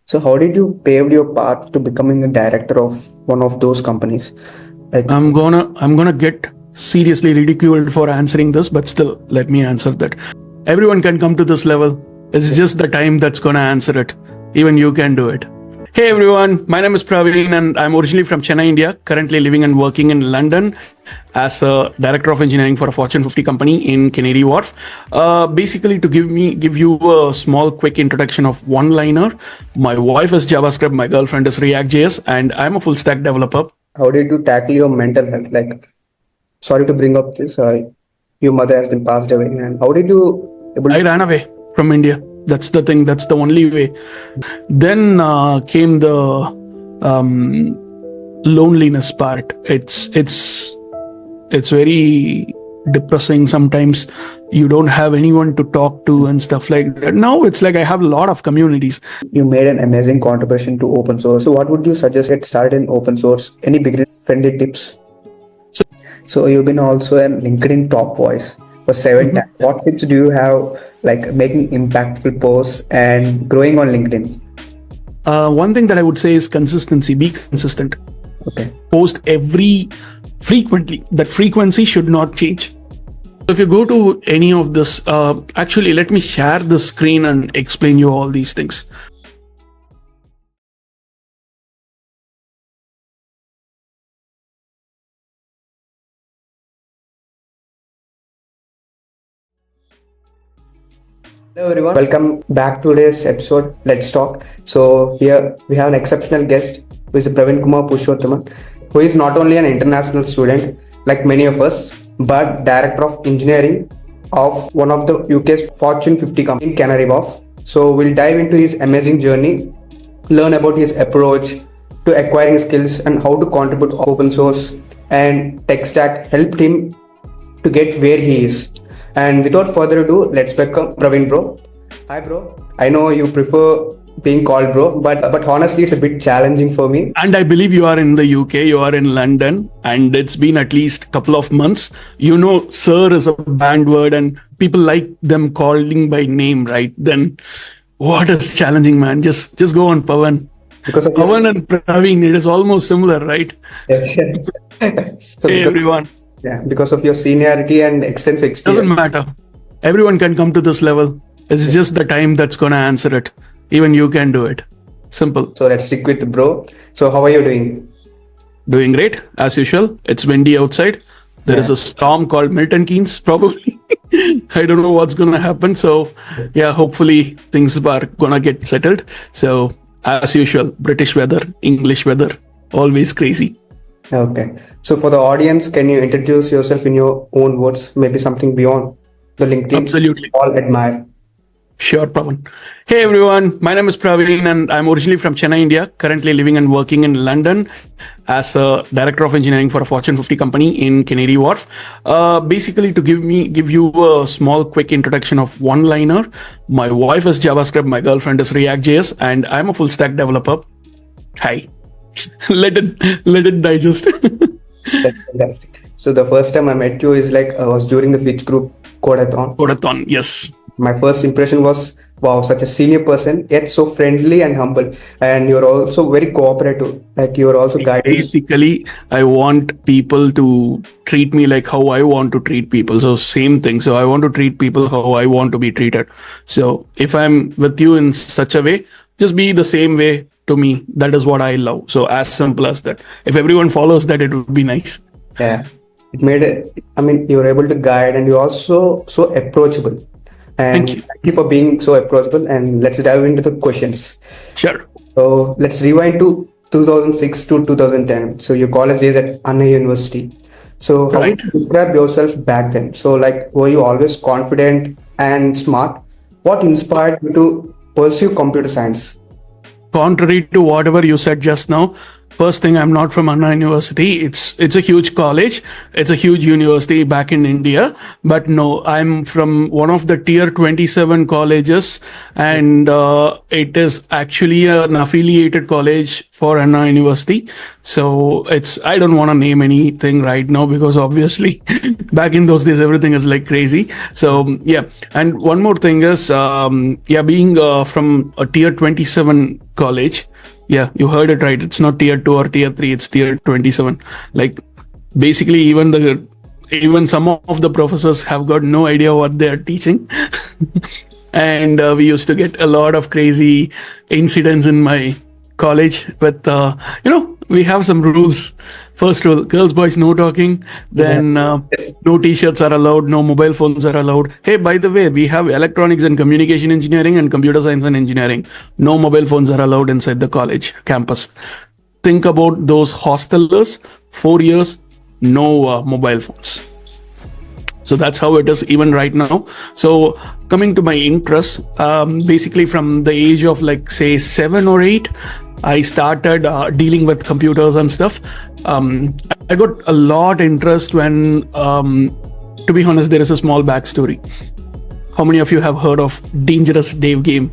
So how did you pave your path to becoming a director of one of those companies? Like, I'm gonna get seriously ridiculed for answering this, but still let me answer that. Everyone can come to this level. It's just the time that's gonna answer it. Even you can do it. Hey everyone, my name is Praveen and I'm originally from Chennai, India, currently living and working in London as a director of engineering for a Fortune 50 company in Canary Wharf. Basically, to give you a small quick introduction of one liner, my wife is JavaScript, my girlfriend is React.js, and I'm a full stack developer. how did you tackle your mental health? Like, sorry to bring up this. Your mother has been passed away, and how did you able I to? ran away from India. That's the thing. That's the only way. Then came the loneliness part. It's very depressing sometimes. You don't have anyone to talk to and stuff like that. Now it's like I have a lot of communities. You made an amazing contribution to open source. So what would you suggest get started in open source? Any beginner friendly tips? So, So you've been also a LinkedIn top voice for 7 times. What tips do you have, like making impactful posts and growing on LinkedIn? one thing that I would say is consistency. Be consistent. Okay. Post every frequently. That frequency should not change. If you go to any of this, actually, let me share the screen and explain you all these things. Hello everyone, welcome back to today's episode. Let's talk. So here we have an exceptional guest who is Praveen Kumar Pushothaman, who is not only an international student like many of us, but director of engineering of one of the UK's Fortune 50 company in Canary Wharf. So we'll dive into his amazing journey, learn about his approach to acquiring skills and how to contribute to open source and tech stack helped him to get where he is. And without further ado, let's welcome Praveen bro. Hi bro. I know you prefer being called bro, but honestly it's a bit challenging for me. And I believe you are in the UK, you are in London, and it's been at least a couple of months. You know, sir is a banned word and people like them calling by name, right? Then what is challenging, man? Just go on, Pavan. Because of Pavan and Praveen, it is almost similar, right? yes, yes. So Hey because, everyone. yeah, because of your seniority and extensive experience. Doesn't matter. Everyone can come to this level. It's just the time that's gonna answer it. Even you can do it. Simple. So let's stick with bro. So how are you doing? Doing great, as usual. It's windy outside. There is a storm called Milton Keynes, probably. I don't know what's gonna happen. So yeah, hopefully things are gonna get settled. So as usual, British weather, English weather, always crazy. Okay. So for the audience, can you introduce yourself in your own words? Maybe something beyond the LinkedIn Absolutely. all admire. Sure, Praveen. Hey everyone, my name is Praveen and I'm originally from Chennai, India, currently living and working in London as a director of engineering for a Fortune 50 company in Canary Wharf. Basically, to give you a small quick introduction of one liner, my wife is JavaScript, my girlfriend is React.js, and I'm a full stack developer. Hi. let it digest. That's fantastic. So the first time I met you is like I was during the Fitch Group Codathon. Codathon, yes. My first impression was, wow, such a senior person, yet so friendly and humble. And you're also very cooperative. Like you're also guiding. Basically, I want people to treat me like how I want to treat people. So same thing. So I want to treat people how I want to be treated. So if I'm with you in such a way, just be the same way to me. That is what I love. So as simple as that. If everyone follows that, it would be nice. Yeah. It made it, I mean, you're able to guide and you're also so approachable. And Thank you. thank you for being so approachable. And let's dive into the questions. Sure. So let's rewind to 2006 to 2010. So your college days at Anna University. So how Right. would you describe yourself back then? So like, were you always confident and smart? What inspired you to pursue computer science? Contrary to whatever you said just now, First thing, I'm not from Anna University. It's a huge college. It's a huge university back in India. But no, I'm from one of the tier 27 colleges, and it is actually an affiliated college for Anna University. So I don't want to name anything right now because obviously back in those days everything is like crazy. So yeah, and one more thing is being from a tier 27 college. Yeah, you heard it right. It's not tier 2 or tier 3, it's tier 27. Like basically even some of the professors have got no idea what they are teaching. And we used to get a lot of crazy incidents in my college with we have some rules. First rule, girls boys no talking. Then no t-shirts are allowed, no mobile phones are allowed. Hey, by the way, we have electronics and communication engineering and computer science and engineering. No mobile phones are allowed inside the college campus. Think about those hostelers. 4 years, no mobile phones. So that's how it is even right now. So coming to my interest, basically from the age of like say 7 or 8, I started dealing with computers and stuff. I got a lot interest when, to be honest, there is a small backstory. How many of you have heard of Dangerous Dave game?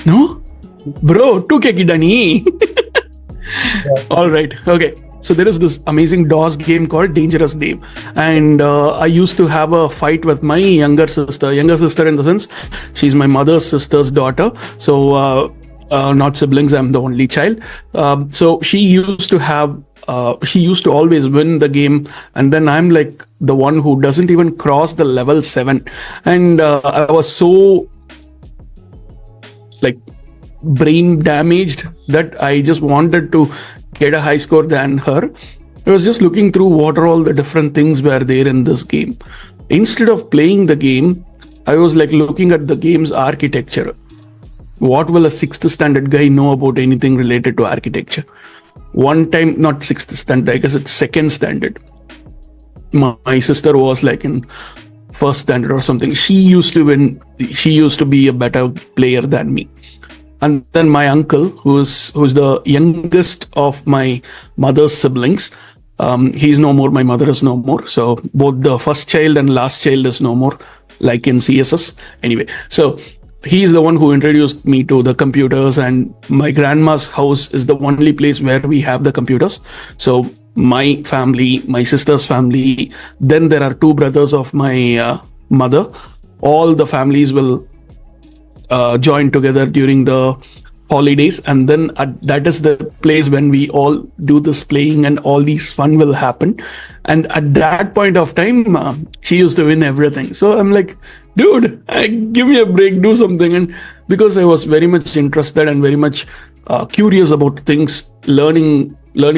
No? Bro, 2K Kidani. All right. Okay. So there is this amazing DOS game called Dangerous Dave. And I used to have a fight with my younger sister in the sense, she's my mother's sister's daughter. So not siblings, I'm the only child. So she used to always win the game. And then I'm like the one who doesn't even cross the level 7. And I was so like brain damaged that I just wanted to get a high score than her. I was just looking through what are all the different things were there in this game. Instead of playing the game, I was like looking at the game's architecture. What will a 6th standard guy know about anything related to architecture? One time, not 6th standard, I guess it's 2nd standard. My sister was like in 1st standard or something. She used to be a better player than me. And then my uncle, who's the youngest of my mother's siblings, he's no more, my mother is no more. So both the first child and last child is no more, like in CSS. Anyway, so he's the one who introduced me to the computers, and my grandma's house is the only place where we have the computers. So my family, my sister's family, then there are 2 brothers of my mother. All the families will join together during the holidays, and then that is the place when we all do this playing and all these fun will happen. And at that point of time, she used to win everything. So I'm like, dude, give me a break, do something. And because I was very much interested and very much curious about things, learning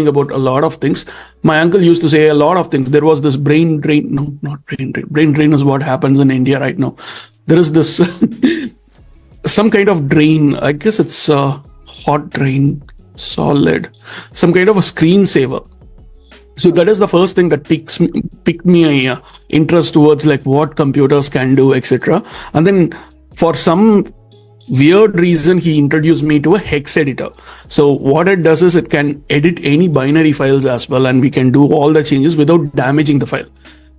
about a lot of things, my uncle used to say a lot of things. There was this brain drain. No, not brain drain. Brain drain is what happens in India right now. There is this some kind of drain. I guess it's a hot drain, solid, some kind of a screensaver. So that is the first thing that picked me a interest towards like what computers can do, etc. And then for some weird reason, he introduced me to a hex editor. So what it does is it can edit any binary files as well, and we can do all the changes without damaging the file.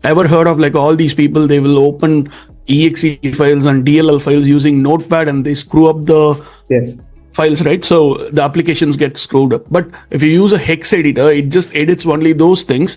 Ever heard of like all these people, they will open exe files and DLL files using Notepad and they screw up the files, right? So the applications get screwed up. But if you use a hex editor, it just edits only those things.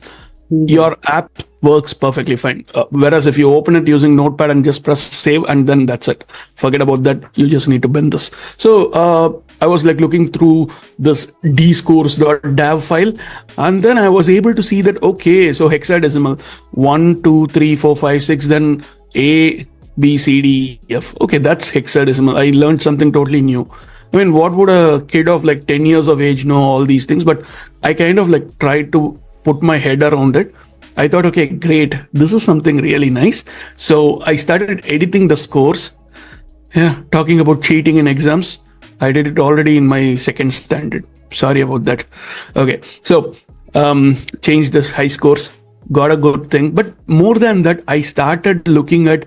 Your app works perfectly fine. Whereas if you open it using Notepad and just press save and then that's it. Forget about that. You just need to bend this. So I was like looking through this dscores.dav file, and then I was able to see that, okay, so hexadecimal 1, 2, 3, 4, 5, 6, then A, B, C, D, F. Okay, that's hexadecimal. I learned something totally new. I mean, what would a kid of like 10 years of age know all these things? But I kind of like tried to put my head around it. I thought, okay, great. This is something really nice. So I started editing the scores. Yeah, talking about cheating in exams. I did it already in my 2nd standard. Sorry about that. Okay, so changed this high scores, got a good thing. But more than that, I started looking at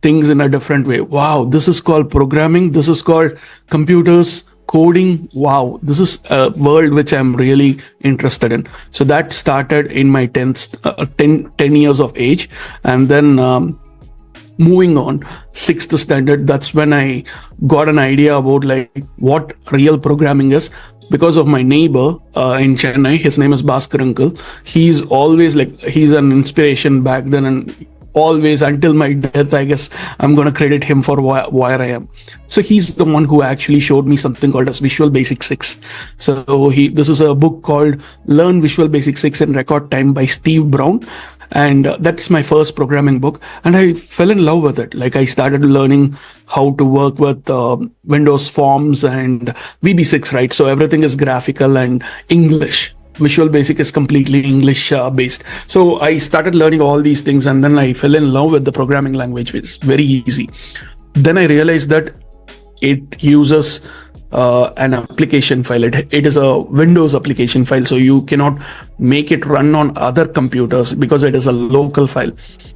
things in a different way. Wow, this is called programming. This is called computers, coding, wow, this is a world which I'm really interested in. So that started in my 10 years of age. And then moving on, sixth standard, that's when I got an idea about like what real programming is, because of my neighbor in Chennai. His name is Bhaskar Uncle. He's always like, he's an inspiration back then, and always until my death, I guess I'm going to credit him for where I am. So he's the one who actually showed me something called as Visual Basic 6. So this is a book called Learn Visual Basic 6 in Record Time by Steve Brown. And that's my first programming book, and I fell in love with it. Like, I started learning how to work with Windows Forms and VB6, right? So everything is graphical and English. Visual Basic is completely English based. So I started learning all these things, and then I fell in love with the programming language, which is very easy. Then I realized that it uses an application file. It is a Windows application file, so you cannot make it run on other computers because it is a local file.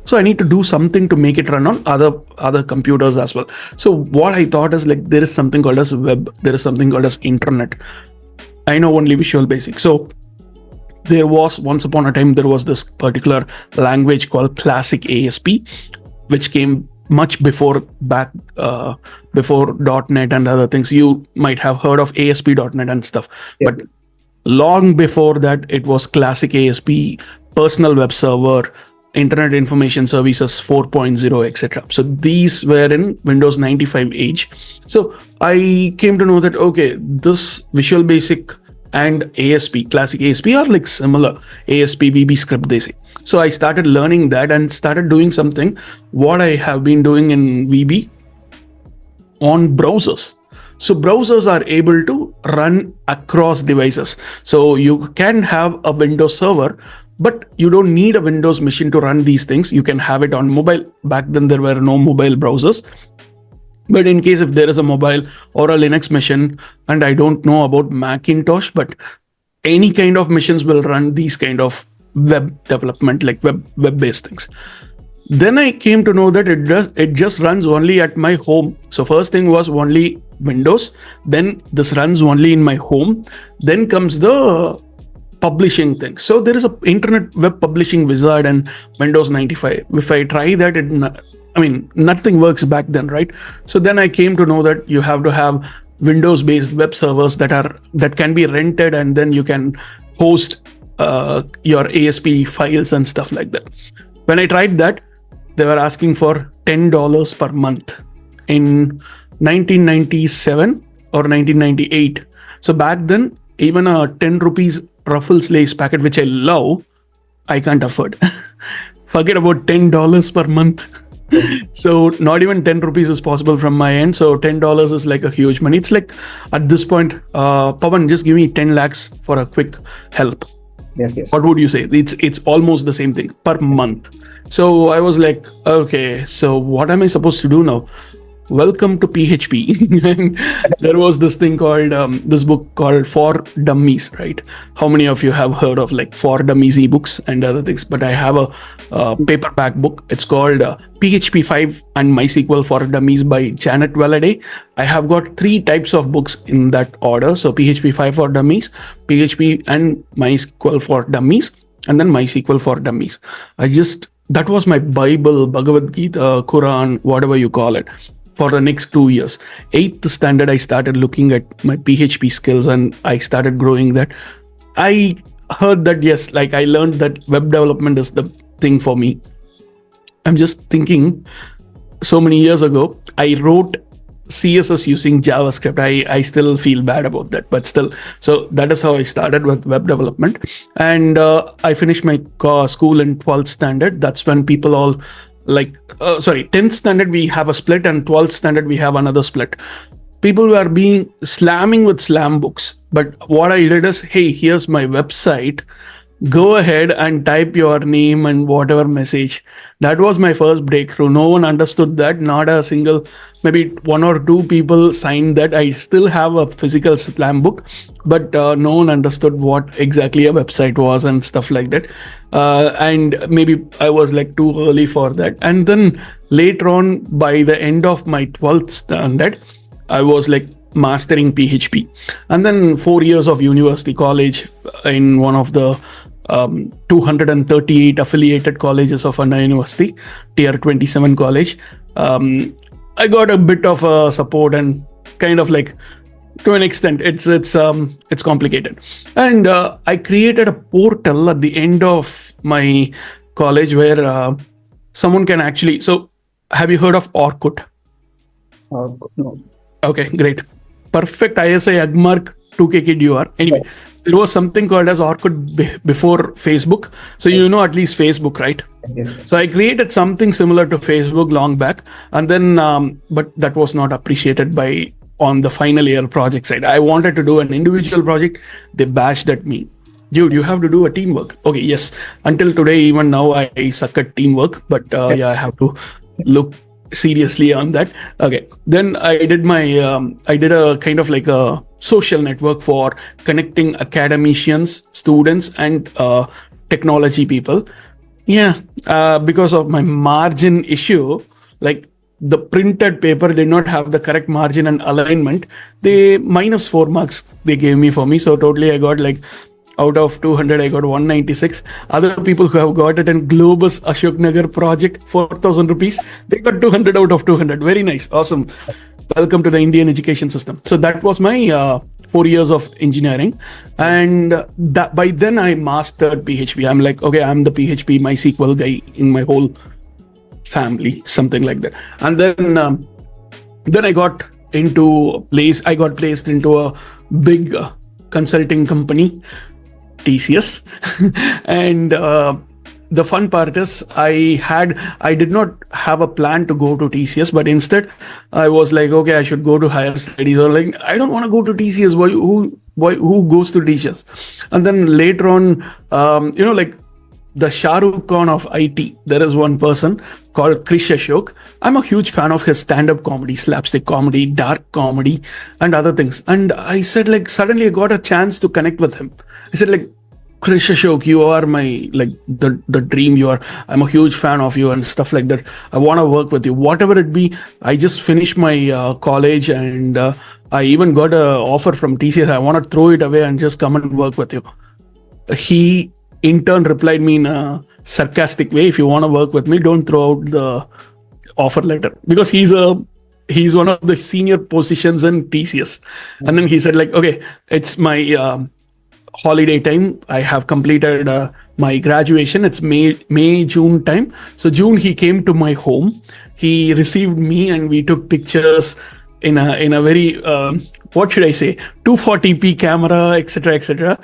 So I need to do something to make it run on other computers as well. So what I thought is, like, there is something called as web, there is something called as internet. I know only Visual Basic. So there was, once upon a time, there was this particular language called Classic ASP, which came much before before .NET and other things. You might have heard of ASP.NET and stuff, but long before that, it was Classic ASP, Personal Web Server, Internet Information Services 4.0, etc. So these were in Windows 95 age. So I came to know that, okay, this Visual Basic and ASP, Classic ASP, are like similar. ASP, VB script, they say. So I started learning that and started doing something what I have been doing in VB on browsers. So browsers are able to run across devices. So you can have a Windows server, but you don't need a Windows machine to run these things. You can have it on mobile. Back then, there were no mobile browsers. But in case if there is a mobile or a Linux machine, and I don't know about Macintosh, but any kind of machines will run these kind of web development, like web-based things. Then I came to know that it just runs only at my home. So first thing was only Windows, then this runs only in my home, then comes the publishing thing. So there is a internet web publishing wizard and Windows 95. If I try that, nothing works back then, right? So then I came to know that you have to have Windows-based web servers that can be rented, and then you can host your ASP files and stuff like that. When I tried that, they were asking for $10 per month in 1997 or 1998. So back then, even a 10 rupees Ruffles Lace packet, which I love, I can't afford. Forget about $10 per month. So not even 10 rupees is possible from my end. So $10 is like a huge money. It's like, at this point, Pawan, just give me 10 lakhs for a quick help. Yes. What would you say? It's almost the same thing per month. So I was like, okay, so what am I supposed to do now? Welcome to PHP. And there was this thing called, this book called For Dummies, right? How many of you have heard of like For Dummies ebooks and other things? But I have a paperback book. It's called PHP 5 and MySQL for Dummies by Janet Valladay. I have got 3 types of books in that order. So PHP 5 for Dummies, PHP and MySQL for Dummies, and then MySQL for Dummies. That was my Bible, Bhagavad Gita, Quran, whatever you call it, for the next 2 years. 8th standard, I started looking at my PHP skills and I started growing that. I heard that, yes, like I learned that web development is the thing for me. I'm just thinking, so many years ago, I wrote CSS using JavaScript. I still feel bad about that, but still. So that is how I started with web development. And I finished my school in 12th standard. That's when people all 10th standard we have a split, and 12th standard we have another split. People were slamming with slam books, but what I did is, hey, here's my website, go ahead and type your name and whatever message. That was my first breakthrough. No one understood that. Not a single, maybe 1 or 2 people signed that. I still have a physical slam book, but no one understood what exactly a website was and stuff like that. And maybe I was like too early for that. And then later on, by the end of my 12th standard, I was like mastering PHP, and then 4 years of university college in one of the 238 affiliated colleges of Anna University, Tier 27 college. I got a bit of support, and kind of like, to an extent, it's complicated. And I created a portal at the end of my college where someone can actually. So, have you heard of Orkut? No. Okay, great. Perfect ISI Agmark 2K kid you are. Anyway, there was something called as Orkut before Facebook. So you know at least Facebook, right? Yes. So I created something similar to Facebook long back, and then but that was not appreciated by on the final year project side. I wanted to do an individual project. They bashed at me. Dude, you have to do a teamwork. Okay, yes. Until today, even now, I suck at teamwork. But yeah, I have to look seriously on that. Okay, then I did a kind of like a social network for connecting academicians, students, and technology people. Yeah, because of my margin issue, like the printed paper did not have the correct margin and alignment. They minus 4 marks they gave me for me. So totally I got like, out of 200, I got 196. Other people who have got it in Globus Ashok Nagar project, 4,000 rupees, they got 200 out of 200. Very nice. Awesome. Welcome to the Indian education system. So that was my 4 years of engineering. And that by then I mastered PHP. I'm like, okay, I'm the PHP MySQL guy in my whole family, something like that. And then I got placed into a big consulting company, TCS. And the fun part is I did not have a plan to go to TCS, but instead I was like, okay, I should go to higher studies, or like, I don't want to go to TCS. Who goes to TCS? And then later on, like the Shah Rukh Khan of IT, there is one person called Krish Ashok. I'm a huge fan of his stand-up comedy, slapstick comedy, dark comedy, and other things. And I said, like, suddenly I got a chance to connect with him. I said, like, Krish Ashok, you are my, like, the dream. I'm a huge fan of you and stuff like that. I want to work with you, whatever it be. I just finished my college, and I even got an offer from TCS. I want to throw it away and just come and work with you. He in turn replied me in a sarcastic way, if you want to work with me, don't throw out the offer letter, because he's one of the senior positions in TCS. And then he said, like, okay, it's my holiday time. I have completed my graduation. It's May, June time. So June, he came to my home. He received me, and we took pictures in a very, what should I say, 240p camera, etc.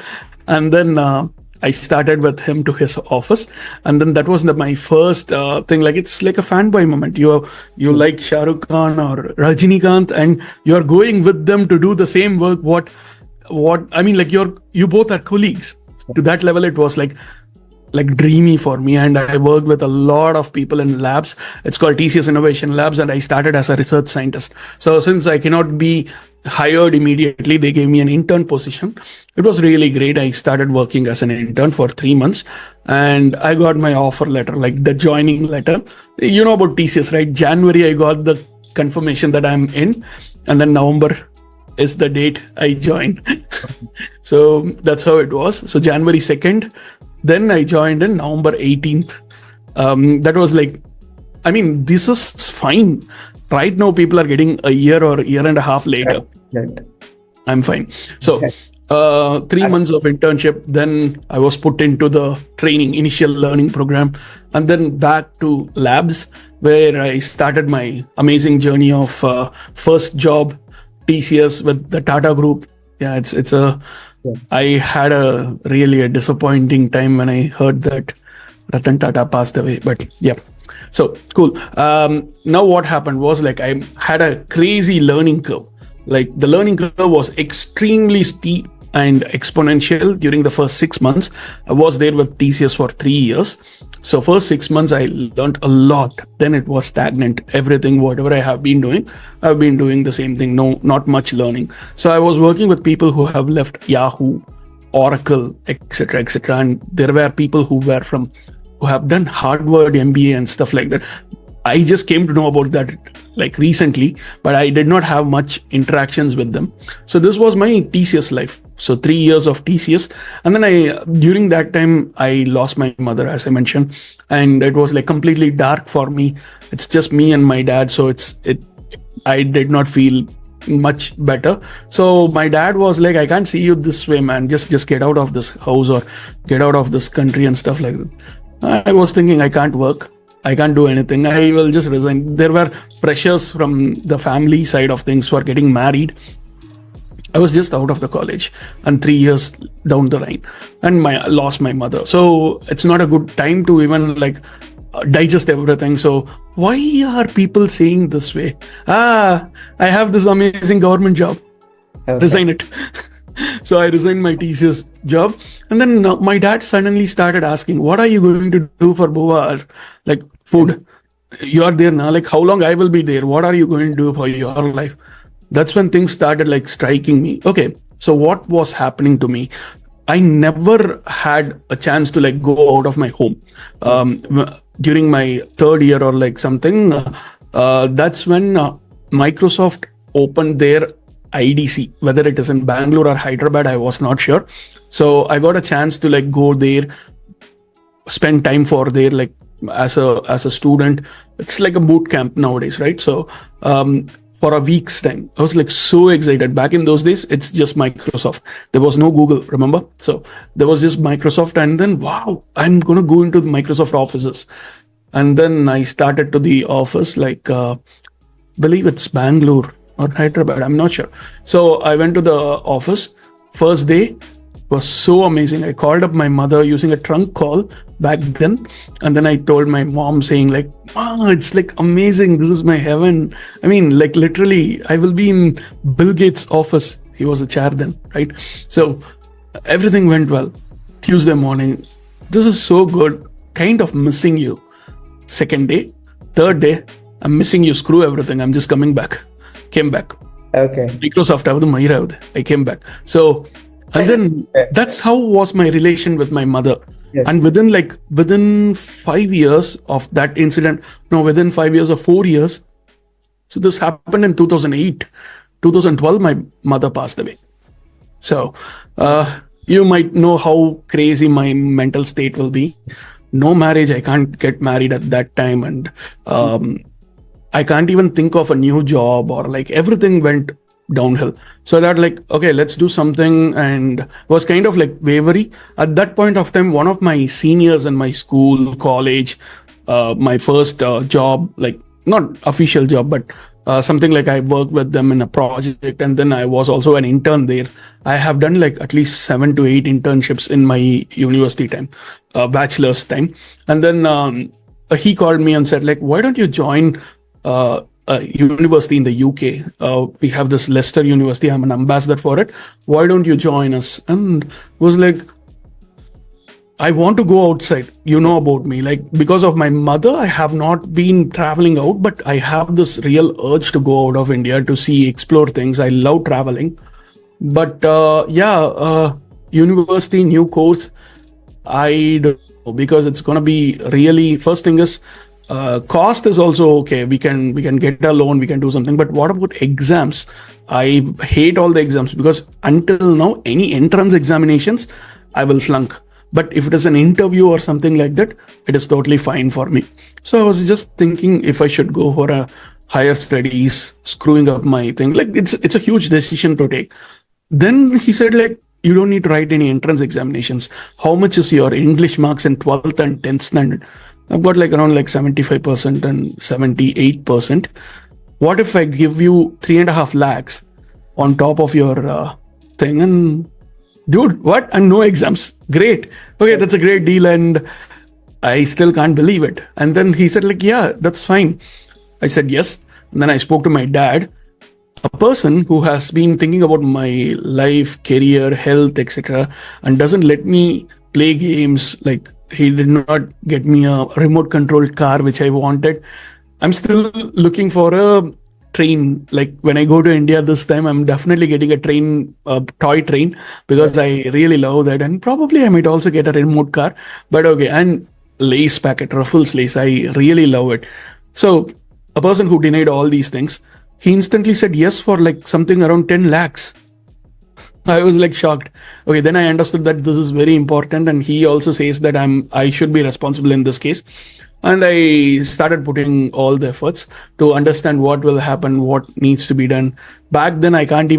And then I started with him to his office, and then that was my first thing. Like, it's like a fanboy moment. You like Shah Rukh Khan or Rajinikanth, and you are going with them to do the same work. What I mean, like, you both are colleagues. To that level, it was like dreamy for me. And I worked with a lot of people in labs. It's called TCS Innovation Labs, and I started as a research scientist. So since I cannot be hired immediately, they gave me an intern position. It was really great. I started working as an intern for 3 months, and I got my offer letter, like the joining letter. You know about TCS, right? January, I got the confirmation that I'm in, and then November is the date I joined. So that's how it was. So January 2nd, then I joined in November 18th. That was like, I mean, this is fine. Right now, people are getting a year or year and a half later. Right. I'm fine. So 3 months of internship, then I was put into the initial learning program, and then back to labs, where I started my amazing journey of first job, TCS with the Tata Group. Yeah, I had a disappointing time when I heard that Ratan Tata passed away, but yeah. So cool. Now what happened was, like, I had a crazy learning curve. Like, the learning curve was extremely steep and exponential during the first 6 months. I was there with TCS for 3 years. So first 6 months, I learned a lot. Then it was stagnant. Everything, whatever I have been doing, I've been doing the same thing. No, not much learning. So I was working with people who have left Yahoo, Oracle, etc. And there were people who have done Harvard MBA and stuff like that. I just came to know about that like recently, but I did not have much interactions with them. So this was my TCS life. So 3 years of TCS, and then during that time I lost my mother, as I mentioned, and it was like completely dark for me. It's just me and my dad, so I did not feel much better. So my dad was like, I can't see you this way, man. Just get out of this house or get out of this country and stuff like that. I was thinking, I can't work, I can't do anything, I will just resign. There were pressures from the family side of things for getting married. I was just out of the college and 3 years down the line, and lost my mother. So it's not a good time to even like digest everything. So why are people saying this way? I have this amazing government job. Okay. Resign it. So I resigned my TCS job, and then my dad suddenly started asking, "What are you going to do for Boa? Like food? You are there now. Like how long I will be there? What are you going to do for your life?" That's when things started like striking me. Okay, so what was happening to me? I never had a chance to like go out of my home. During my third year or like something, that's when Microsoft opened their IDC, whether it is in Bangalore or Hyderabad, I was not sure. So I got a chance to like go there, spend time for there, like as a student. It's like a boot camp nowadays, right? So for a week's time, I was like so excited. Back in those days, it's just Microsoft. There was no Google, remember? So there was just Microsoft, and then wow, I'm gonna go into the Microsoft offices. And then I started to the office, like believe it's Bangalore or Hyderabad, I'm not sure. So I went to the office. First day was so amazing. I called up my mother using a trunk call back then, and then I told my mom saying like, "Wow, it's like amazing. This is my heaven." I mean, like literally, I will be in Bill Gates' office. He was a chair then, right? So everything went well. Tuesday morning, this is so good. Kind of missing you. Second day, third day, I'm missing you. Screw everything. I'm just coming back. Came back. Okay. Microsoft, I came back. So, and then that's how was my relation with my mother. Yes. And within 5 years of that incident, no, within 5 years or 4 years, so this happened in 2008, 2012, my mother passed away. So, you might know how crazy my mental state will be. No marriage, I can't get married at that time, and I can't even think of a new job, or like everything went downhill. So I thought like, okay, let's do something, and was kind of like wavery. At that point of time, one of my seniors in my school, college, my first job, like not official job, but something like I worked with them in a project, and then I was also an intern there. I have done like at least 7 to 8 internships in my university time, bachelor's time. And then he called me and said like, why don't you join a university in the UK? We have this Leicester University. I'm an ambassador for it. Why don't you join us? And was like, I want to go outside. You know about me. Like because of my mother, I have not been traveling out, but I have this real urge to go out of India to see, explore things. I love traveling. But university, new course, I don't know, because it's gonna be really, first thing is cost is also okay. We can get a loan, we can do something. But what about exams? I hate all the exams because until now, any entrance examinations, I will flunk. But if it is an interview or something like that, it is totally fine for me. So I was just thinking if I should go for a higher studies, screwing up my thing. Like it's a huge decision to take. Then he said like, you don't need to write any entrance examinations. How much is your English marks in 12th and 10th standard? I've got like around like 75% and 78%. What if I give you 3.5 lakhs on top of your thing? And dude, what? And no exams. Great. Okay, that's a great deal. And I still can't believe it. And then he said like, yeah, that's fine. I said yes. And then I spoke to my dad, a person who has been thinking about my life, career, health, etc., and doesn't let me play games. Like he did not get me a remote controlled car, which I wanted. I'm still looking for a train. Like when I go to India this time, I'm definitely getting a train, a toy train, because I really love that. And probably I might also get a remote car. But okay, and lace packet, Ruffles lace, I really love it. So a person who denied all these things, he instantly said yes for like something around 10 lakhs. I was like shocked. Okay, then I understood that this is very important, and he also says that I should be responsible in this case. And I started putting all the efforts to understand what will happen, what needs to be done. Back then, I don't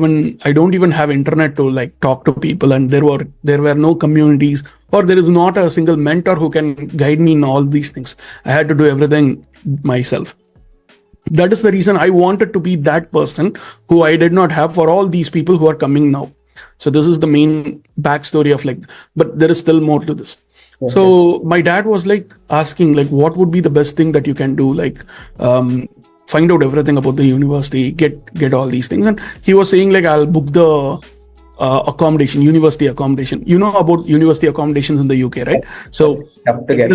even have internet to like talk to people, and there were no communities, or there is not a single mentor who can guide me in all these things. I had to do everything myself. That is the reason I wanted to be that person who I did not have for all these people who are coming now. So this is the main backstory of like, but there is still more to this. Okay. So my dad was like asking like, what would be the best thing that you can do? Like, find out everything about the university, get all these things. And he was saying like, I'll book the accommodation, university accommodation. You know about university accommodations in the UK, right? So Tough to get.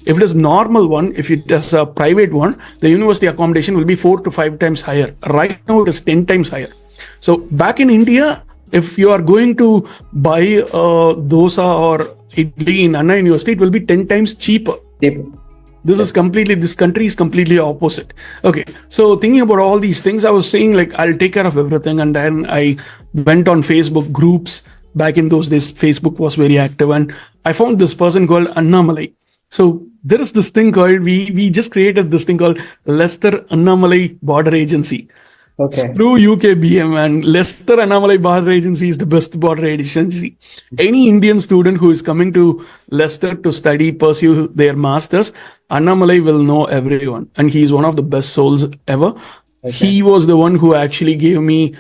if it is normal one, if it is a private one, the university accommodation will be 4 to 5 times higher. Right now, it is 10 times higher. So back in India, if you are going to buy a dosa or idli in Anna University, it will be 10 times cheaper. Yep. This country is completely opposite. Okay, so thinking about all these things, I was saying like, I'll take care of everything. And then I went on Facebook groups. Back in those days, Facebook was very active, and I found this person called Annamalai. So there is this thing called, we just created this thing called Leicester Annamalai Border Agency. Okay. Screw UKBM, and Leicester Annamalai Border Agency is the best border agency. Any Indian student who is coming to Leicester to study, pursue their masters, Annamalai will know everyone. And he is one of the best souls ever. Okay. He was the one who actually gave me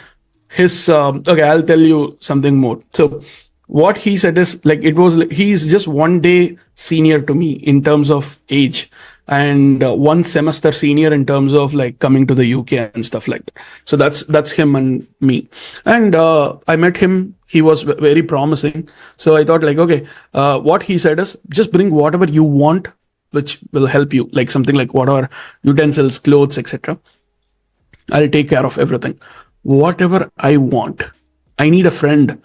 his, okay, I'll tell you something more. So what he said is like, he's just 1 day senior to me in terms of age, and 1 semester senior in terms of like coming to the UK and stuff like that. So that's him and me. And I met him. He was very promising. So I thought like, okay, what he said is just bring whatever you want, which will help you, like something like whatever utensils, clothes, etc. I'll take care of everything. Whatever I want. I need a friend.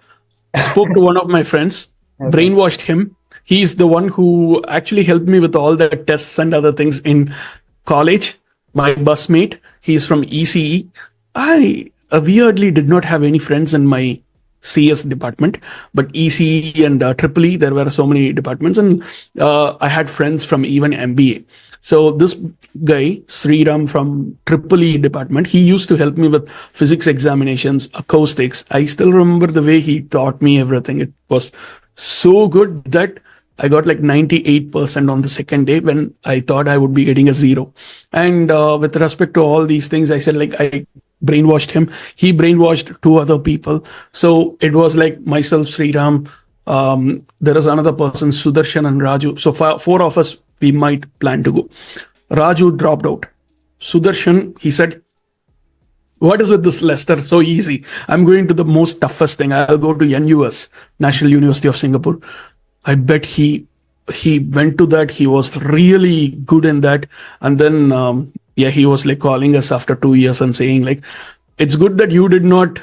Spoke to one of my friends, brainwashed him. He's the one who actually helped me with all the tests and other things in college. My busmate, he's from ECE. I weirdly did not have any friends in my CS department, but ECE and EEE, there were so many departments, and I had friends from even MBA. So this guy, Sriram from EEE department, he used to help me with physics examinations, acoustics. I still remember the way he taught me everything. It was so good that I got like 98% on the second day when I thought I would be getting a 0. And with respect to all these things, I said like I brainwashed him. He brainwashed 2 other people. So it was like myself, Sriram. There is another person, Sudarshan and Raju. So 4 of us, we might plan to go. Raju dropped out. Sudarshan, he said, what is with this Leicester? So easy. I'm going to the most toughest thing. I'll go to NUS, National University of Singapore. I bet he went to that. He was really good in that. And then, he was like calling us after 2 years and saying like, it's good that you did not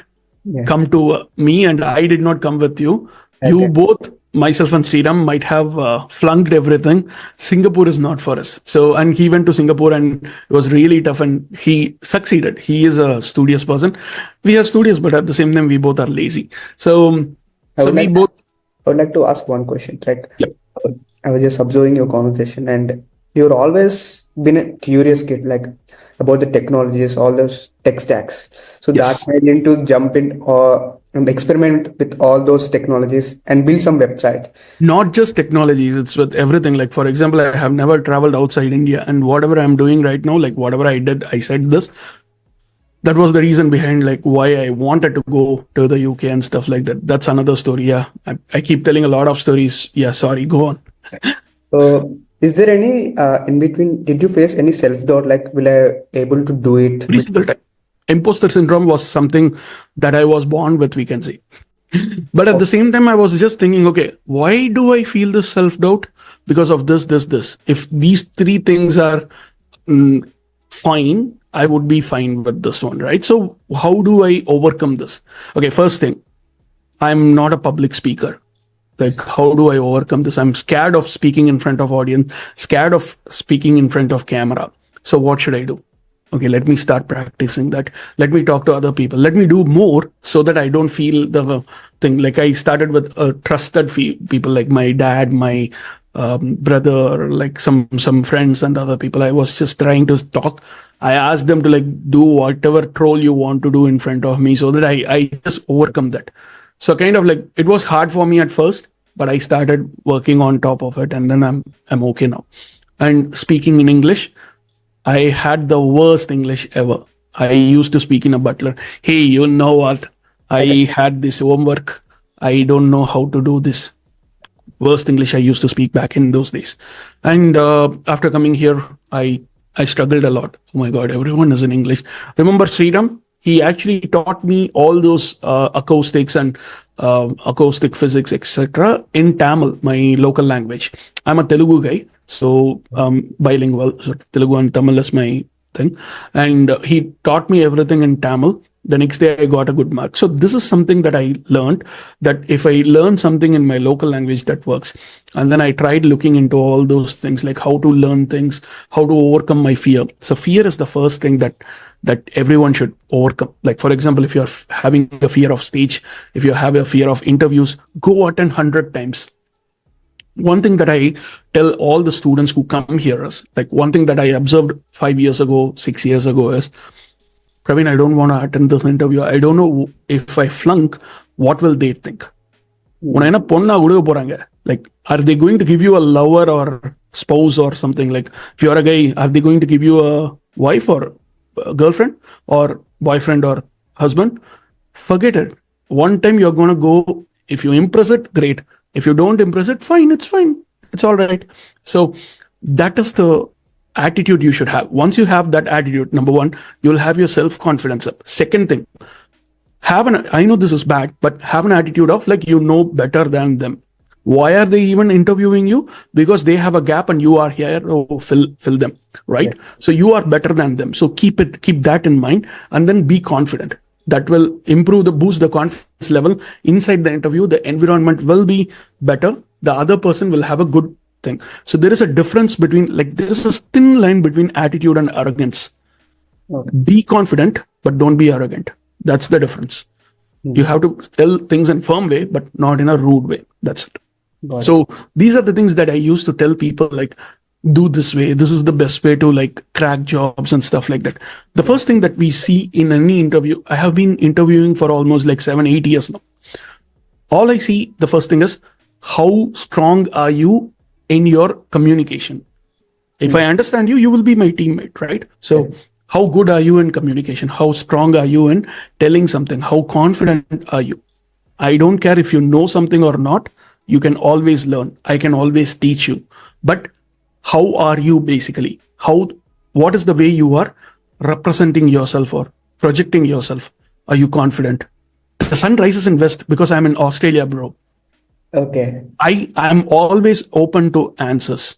come to me and I did not come with you. Okay. You both, myself and Sriram, might have flunked everything. Singapore is not for us. So, and he went to Singapore and it was really tough and he succeeded. He is a studious person. We are studious, but at the same time, we both are lazy. So I would like to ask one question. Like, I was just observing your conversation, and you've always been a curious kid, like about the technologies, all those tech stacks. So that made you to jump in or experiment with all those technologies and build some website. Not just technologies, it's with everything. Like, for example, I have never traveled outside India, and whatever I'm doing right now, like whatever I did, I said this. That was the reason behind like why I wanted to go to the UK and stuff like that. That's another story. Yeah, I keep telling a lot of stories. Yeah, sorry, go on. So is there any in between, did you face any self-doubt, like will I able to do it? Every single time. Imposter syndrome was something that I was born with, we can say. But at the same time, I was just thinking, okay, why do I feel this self-doubt? Because of this. If these 3 things are fine, I would be fine with this one, right? So how do I overcome this? Okay, first thing, I'm not a public speaker. Like, how do I overcome this? I'm scared of speaking in front of audience, scared of speaking in front of camera. So what should I do? Okay, let me start practicing that. Let me talk to other people. Let me do more so that I don't feel the thing. Like I started with trusted people like my dad, my brother, like some friends and other people. I was just trying to talk. I asked them to like do whatever troll you want to do in front of me so that I just overcome that. So kind of like it was hard for me at first, but I started working on top of it, and then I'm okay now. And speaking in English, I had the worst English ever. I used to speak in a butler. Hey, you know what? I can, I had this homework. I don't know how to do this. Worst English I used to speak back in those days. And after coming here, I struggled a lot. Oh my God, everyone is in English. Remember Sriram? He actually taught me all those acoustics and acoustic physics, etc. in Tamil, my local language. I'm a Telugu guy, so bilingual. So Telugu and Tamil is my thing. And he taught me everything in Tamil. The next day I got a good mark. So this is something that I learned, that if I learn something in my local language, that works. And then I tried looking into all those things, like how to learn things, how to overcome my fear. So fear is the first thing that everyone should overcome. Like for example, if you're having a fear of stage, if you have a fear of interviews, go attend 100 times. One thing that I tell all the students who come here is, like, one thing that I observed 5 years ago, 6 years ago is, Praveen, I don't want to attend this interview. I don't know if I flunk, what will they think? உன்னை என்ன பொண்ணா கொடுக்க போறாங்க? Like, are they going to give you a lover or spouse or something? Like, if you're a guy, are they going to give you a wife or a girlfriend or boyfriend or husband? Forget it. One time you're going to go. If you impress it, great. If you don't impress it, fine. It's fine. It's all right. So that is the attitude you should have. Once you have that attitude, number one, you'll have your self-confidence up. Second thing, I know this is bad, but have an attitude of like, you know better than them. Why are they even interviewing you? Because they have a gap and you are here to fill them, right? Yeah. So you are better than them. So keep that in mind, and then be confident. That will boost the confidence level inside the interview. The environment will be better. The other person will have a good thing. So there is a difference between, like, there is a thin line between attitude and arrogance. Okay. Be confident, but don't be arrogant. That's the difference. Mm-hmm. You have to tell things in firm way, but not in a rude way. That's it. So these are the things that I used to tell people, like, do this way. This is the best way to like crack jobs and stuff like that. The first thing that we see in any interview, I have been interviewing for almost like 7-8 years now. All I see, the first thing is, how strong are you in your communication? If I understand you, you will be my teammate, right? So how good are you in communication? How strong are you in telling something? How confident are you? I don't care if you know something or not. You can always learn. I can always teach you. But how are you basically? What is the way you are representing yourself or projecting yourself? Are you confident? The sun rises in west because I'm in Australia, bro. Okay. I am always open to answers.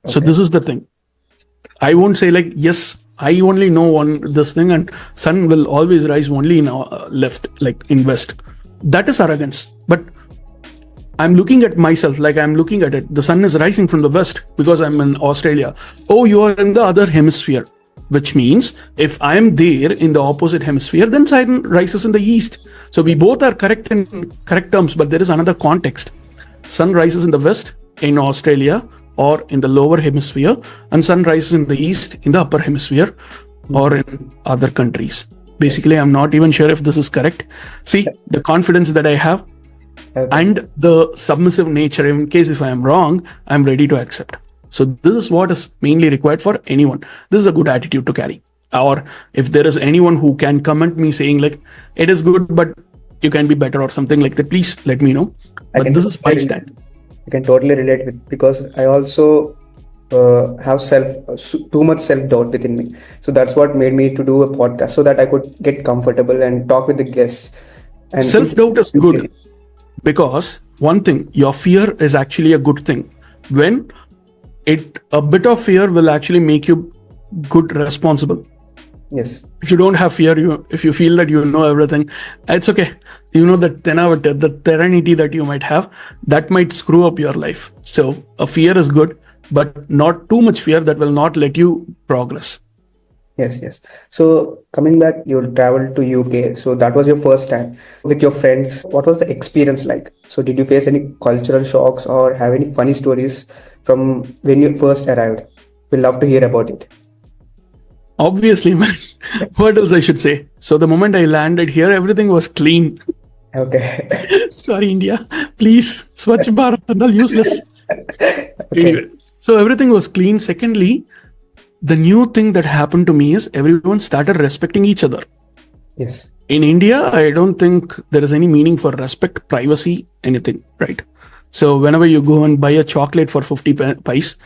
Okay. So this is the thing. I won't say like, yes, I only know this thing and sun will always rise only in left, like in west. That is arrogance. But I'm looking at myself, like I'm looking at it. The sun is rising from the west because I'm in Australia. Oh, you are in the other hemisphere, which means if I'm there in the opposite hemisphere, then sun rises in the east. So we both are correct in correct terms, but there is another context. Sun rises in the west in Australia or in the lower hemisphere, and sun rises in the east in the upper hemisphere or in other countries. Basically, I'm not even sure if this is correct. See, the confidence that I have, and the submissive nature, in case if I am wrong, I'm ready to accept. So this is what is mainly required for anyone. This is a good attitude to carry. Or if there is anyone who can comment me saying like, it is good, but you can be better or something like that, please let me know. But this is my stand. I can totally relate with, because I also have too much self-doubt within me. So that's what made me to do a podcast, so that I could get comfortable and talk with the guests. And self-doubt is good. Because one thing, your fear is actually a good thing. When a bit of fear will actually make you good, responsible. Yes. If you don't have fear, if you feel that you know everything, it's okay. You know that the serenity that you might have, that might screw up your life. So a fear is good, but not too much fear that will not let you progress. Yes, yes. So coming back, you traveled to UK. So that was your first time with your friends. What was the experience like? So did you face any cultural shocks or have any funny stories from when you first arrived? We'd love to hear about it. Obviously, man. What else I should say? So the moment I landed here, everything was clean. Okay. Sorry, India. Please, Swachh Bharat and all useless. Okay. Anyway, so everything was clean. Secondly, the new thing that happened to me is everyone started respecting each other. Yes. In India, I don't think there is any meaning for respect, privacy, anything, right? So whenever you go and buy a chocolate for 50 pice,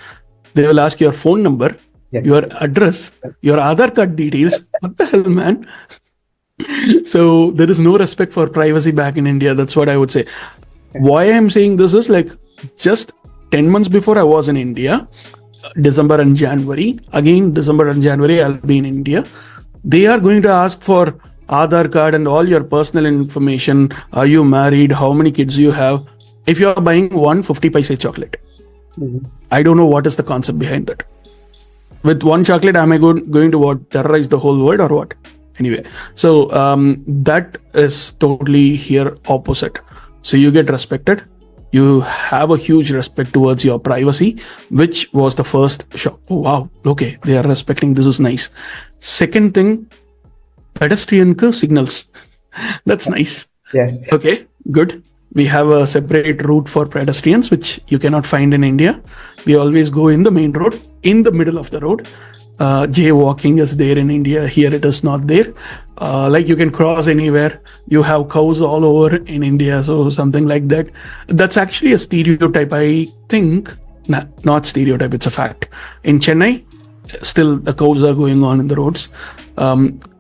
they will ask your phone number, Yeah. your address, your Aadhaar card details. What the hell, man? So there is no respect for privacy back in India. That's what I would say. Why I'm saying this is like just 10 months before I was in India, December and January. Again, December and January, I'll be in India. They are going to ask for Aadhaar card and all your personal information. Are you married? How many kids you have? If you are buying 150 paise chocolate, I don't know what is the concept behind that. With one chocolate, am I going to what, terrorize the whole world or what? Anyway, so that is totally here opposite. So you get respected. You have a huge respect towards your privacy, which was the first shock. Oh, wow. Okay. They are respecting. This is nice. Second thing, pedestrian signals. That's nice. Yes. Okay, good. We have a separate route for pedestrians, which you cannot find in India. We always go in the main road, in the middle of the road. Jaywalking is there in India. Here it is not there. Like you can cross anywhere. You have cows all over in India, so something like that. That's actually a stereotype. I think, nah, not stereotype. It's a fact. In Chennai, still the cows are going on in the roads.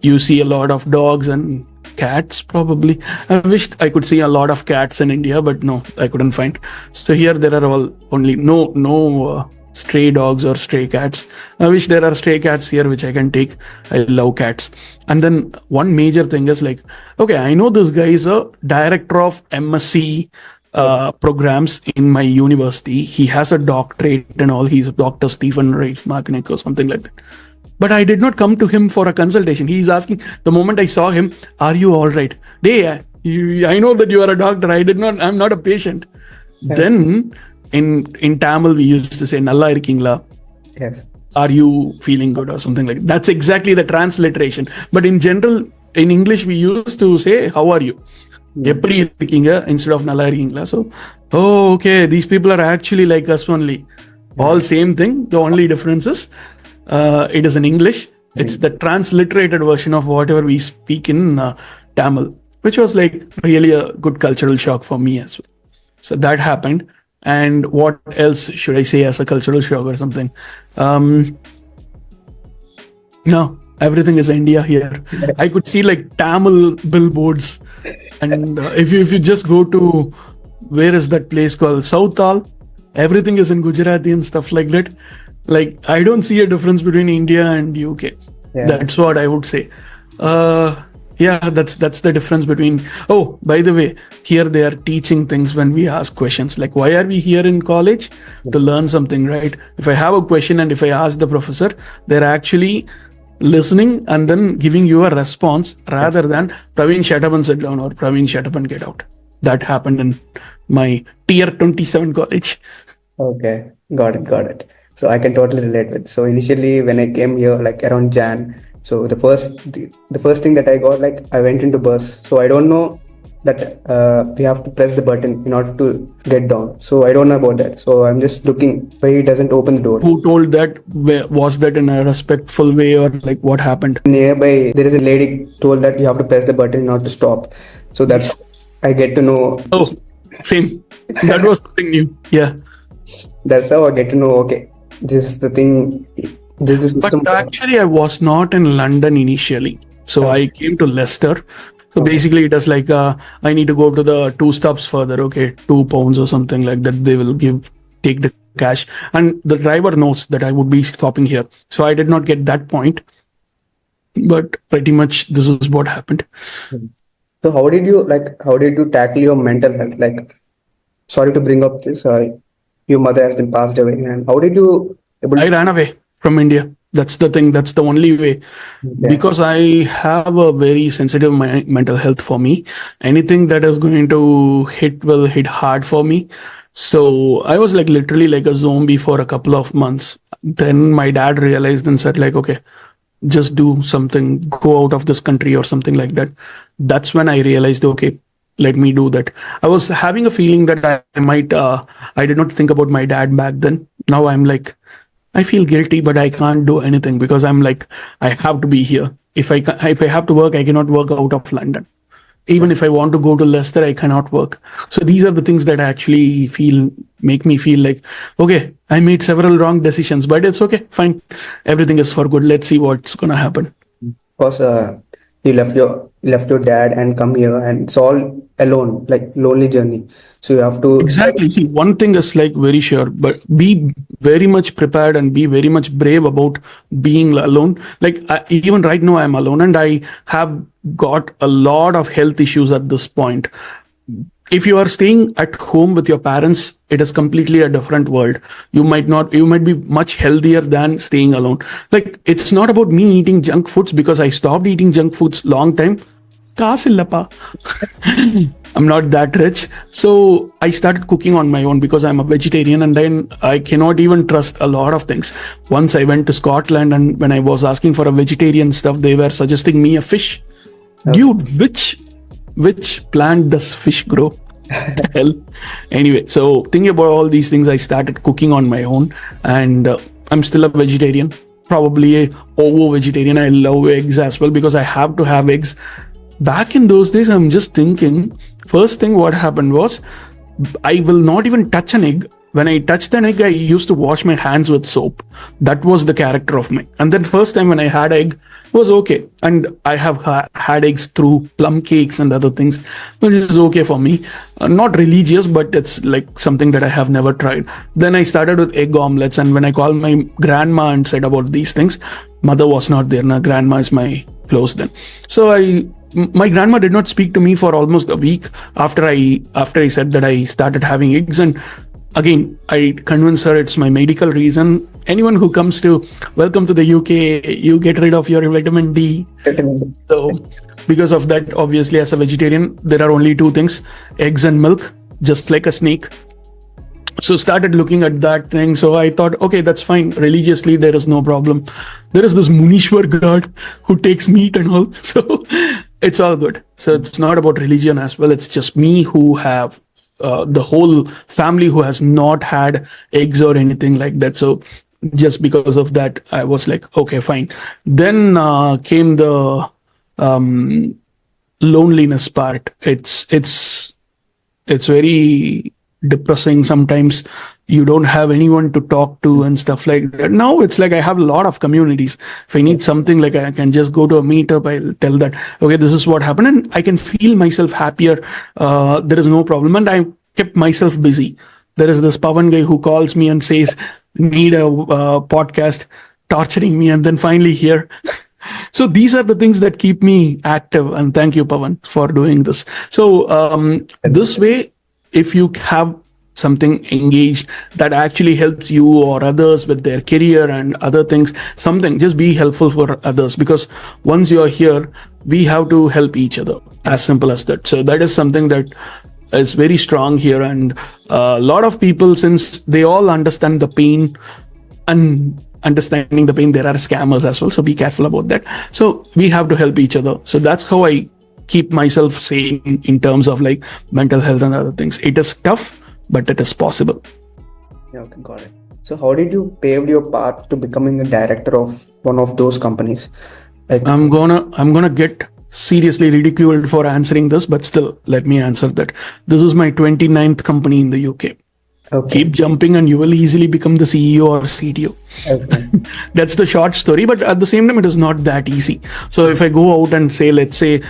You see a lot of dogs and cats probably. I wished I could see a lot of cats in India, but no, I couldn't find. So here there are all only no stray dogs or stray cats. I wish there are stray cats here which I can take. I love cats. And then one major thing is like, okay, I know this guy is a director of MSc programs in my university. He has a doctorate and all. He's a Dr. Stephen Reif Marknick or something like that. But I did not come to him for a consultation. He's asking, the moment I saw him, are you all right? I know that you are a doctor. I'm not a patient. Yes. Then in Tamil, we used to say, Nalla irkingla. Yes. Are you feeling good or something like that? That's exactly the transliteration. But in general, in English, we used to say, how are you? எப்படி இருக்கீங்க instead of நல்லா இருக்கீங்களா. So, oh, okay, these people are actually like us only. All same thing. The only difference is it is in English. It's the transliterated version of whatever we speak in Tamil, which was like really a good cultural shock for me as well. So that happened. And what else should I say as a cultural shock or something? No, everything is India here. I could see like Tamil billboards, and if you just go to, where is that place called, Southall, everything is in Gujarati and stuff like that. Like I don't see a difference between India and UK. Yeah. That's what I would say. Yeah, that's the difference between. Oh, by the way, here they are teaching things when we ask questions. Like, why are we here in college? To learn something, right? If I have a question and if I ask the professor, they're actually listening and then giving you a response rather than Praveen, shut up and sit down, or Praveen, shut up and get out. That happened in my tier 27 college. Okay. Got it. So I can totally relate with. So initially when I came here, like around Jan, so the first thing that I got, like I went into bus. So I don't know that we have to press the button in order to get down. So I don't know about that. So I'm just looking why it doesn't open the door. Who told that? Was that in a respectful way, or like what happened? Nearby there is a lady told that you have to press the button in order to stop. So that's I get to know. Oh, same. That was something new. Yeah. That's how I get to know. Okay, this is the thing. This is the system. But actually, I was not in London initially. So I came to Leicester. So basically, it is like I need to go to the 2 stops further. Okay, £2 or something like that. They will take the cash, and the driver knows that I would be stopping here. So I did not get that point. But pretty much, this is what happened. So how did you tackle your mental health? Like, sorry to bring up this. Your mother has been passed away, and how did you I ran away from India. That's the thing. That's the only way. Because I have a very sensitive mental health for me. Anything that is going to hit will hit hard for me. So I was like literally like a zombie for a couple of months. Then my dad realized and said like, okay, just do something, go out of this country or something like that. That's when I realized, okay, let me do that. I was having a feeling that I might, I did not think about my dad back then. Now I'm like, I feel guilty, but I can't do anything because I'm like, I have to be here. If I have to work, I cannot work out of London. Even if I want to go to Leicester, I cannot work. So these are the things that actually make me feel like, okay, I made several wrong decisions, but it's okay, fine. Everything is for good. Let's see what's gonna happen. Because you left your dad and come here, and it's all alone, like lonely journey. So you have to. Exactly. See, one thing is like very sure, but be very much prepared and be very much brave about being alone. Like even right now, I'm alone and I have got a lot of health issues at this point. If you are staying at home with your parents, it is completely a different world. You might be much healthier than staying alone. Like it's not about me eating junk foods because I stopped eating junk foods long time. Kaasillappa. I'm not that rich. So I started cooking on my own because I'm a vegetarian and then I cannot even trust a lot of things. Once I went to Scotland and when I was asking for a vegetarian stuff, they were suggesting me a fish. Dude, which plant does fish grow? The hell. Anyway, so thinking about all these things, I started cooking on my own and I'm still a vegetarian, probably a ovo vegetarian. I love eggs as well because I have to have eggs. Back in those days, I'm just thinking, first thing what happened was, I will not even touch an egg. When I touched an egg, I used to wash my hands with soap. That was the character of me. And then first time when I had egg, was okay. And I have had eggs through plum cakes and other things, which is okay for me. Not religious, but it's like something that I have never tried. Then I started with egg omelets. And when I called my grandma and said about these things, mother was not there. Now grandma is my close then. So my grandma did not speak to me for almost a week after I said that I started having eggs. And again, I convinced her it's my medical reason. Anyone who comes to welcome to the UK, you get rid of your vitamin D. So because of that, obviously as a vegetarian, there are only two things, eggs and milk, just like a snake. So started looking at that thing. So I thought, okay, that's fine. Religiously, there is no problem. There is this Munishwar god who takes meat and all. So it's all good. So it's not about religion as well. It's just me who have the whole family who has not had eggs or anything like that. So just because of that, I was like, okay, fine. Then came the loneliness part. It's very depressing sometimes. You don't have anyone to talk to and stuff like that. Now it's like I have a lot of communities. If I need something, like I can just go to a meetup, I'll tell that, okay, this is what happened, and I can feel myself happier. There is no problem, and I kept myself busy. There is this Pavan guy who calls me and says, need a podcast, torturing me, and then finally here. So these are the things that keep me active, and thank you, Pavan, for doing this. So this way, if you have something engaged that actually helps you or others with their career and other things, something, just be helpful for others, because once you are here, we have to help each other, as simple as that. So that is something that is very strong here, and a lot of people, since they all understand the pain, and understanding the pain, there are scammers as well, so be careful about that. So we have to help each other. So that's how I keep myself sane in terms of like mental health and other things. It is tough, but it is possible. Yeah, okay, got it. So how did you pave your path to becoming a director of one of those companies? Like, I'm gonna get seriously ridiculed for answering this, but still let me answer that. This is my 29th company in the UK. okay. Keep jumping and you will easily become the CEO or CTO. Okay. That's the short story, but at the same time, it is not that easy. So if I go out and say, let's say,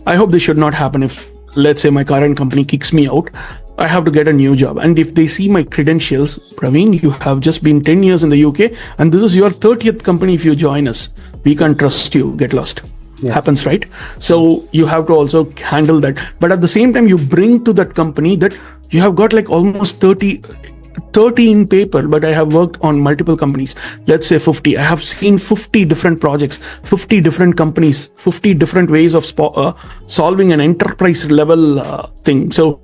I hope this should not happen. If, let's say, my current company kicks me out, I have to get a new job. And if they see my credentials, Praveen, you have just been 10 years in the UK and this is your 30th company. If you join us, we can't trust you, get lost. Yes. Happens, right? So you have to also handle that. But at the same time, you bring to that company that you have got like almost 30, 30 in paper, but I have worked on multiple companies. Let's say 50. I have seen 50 different projects, 50 different companies, 50 different ways of solving an enterprise level thing. So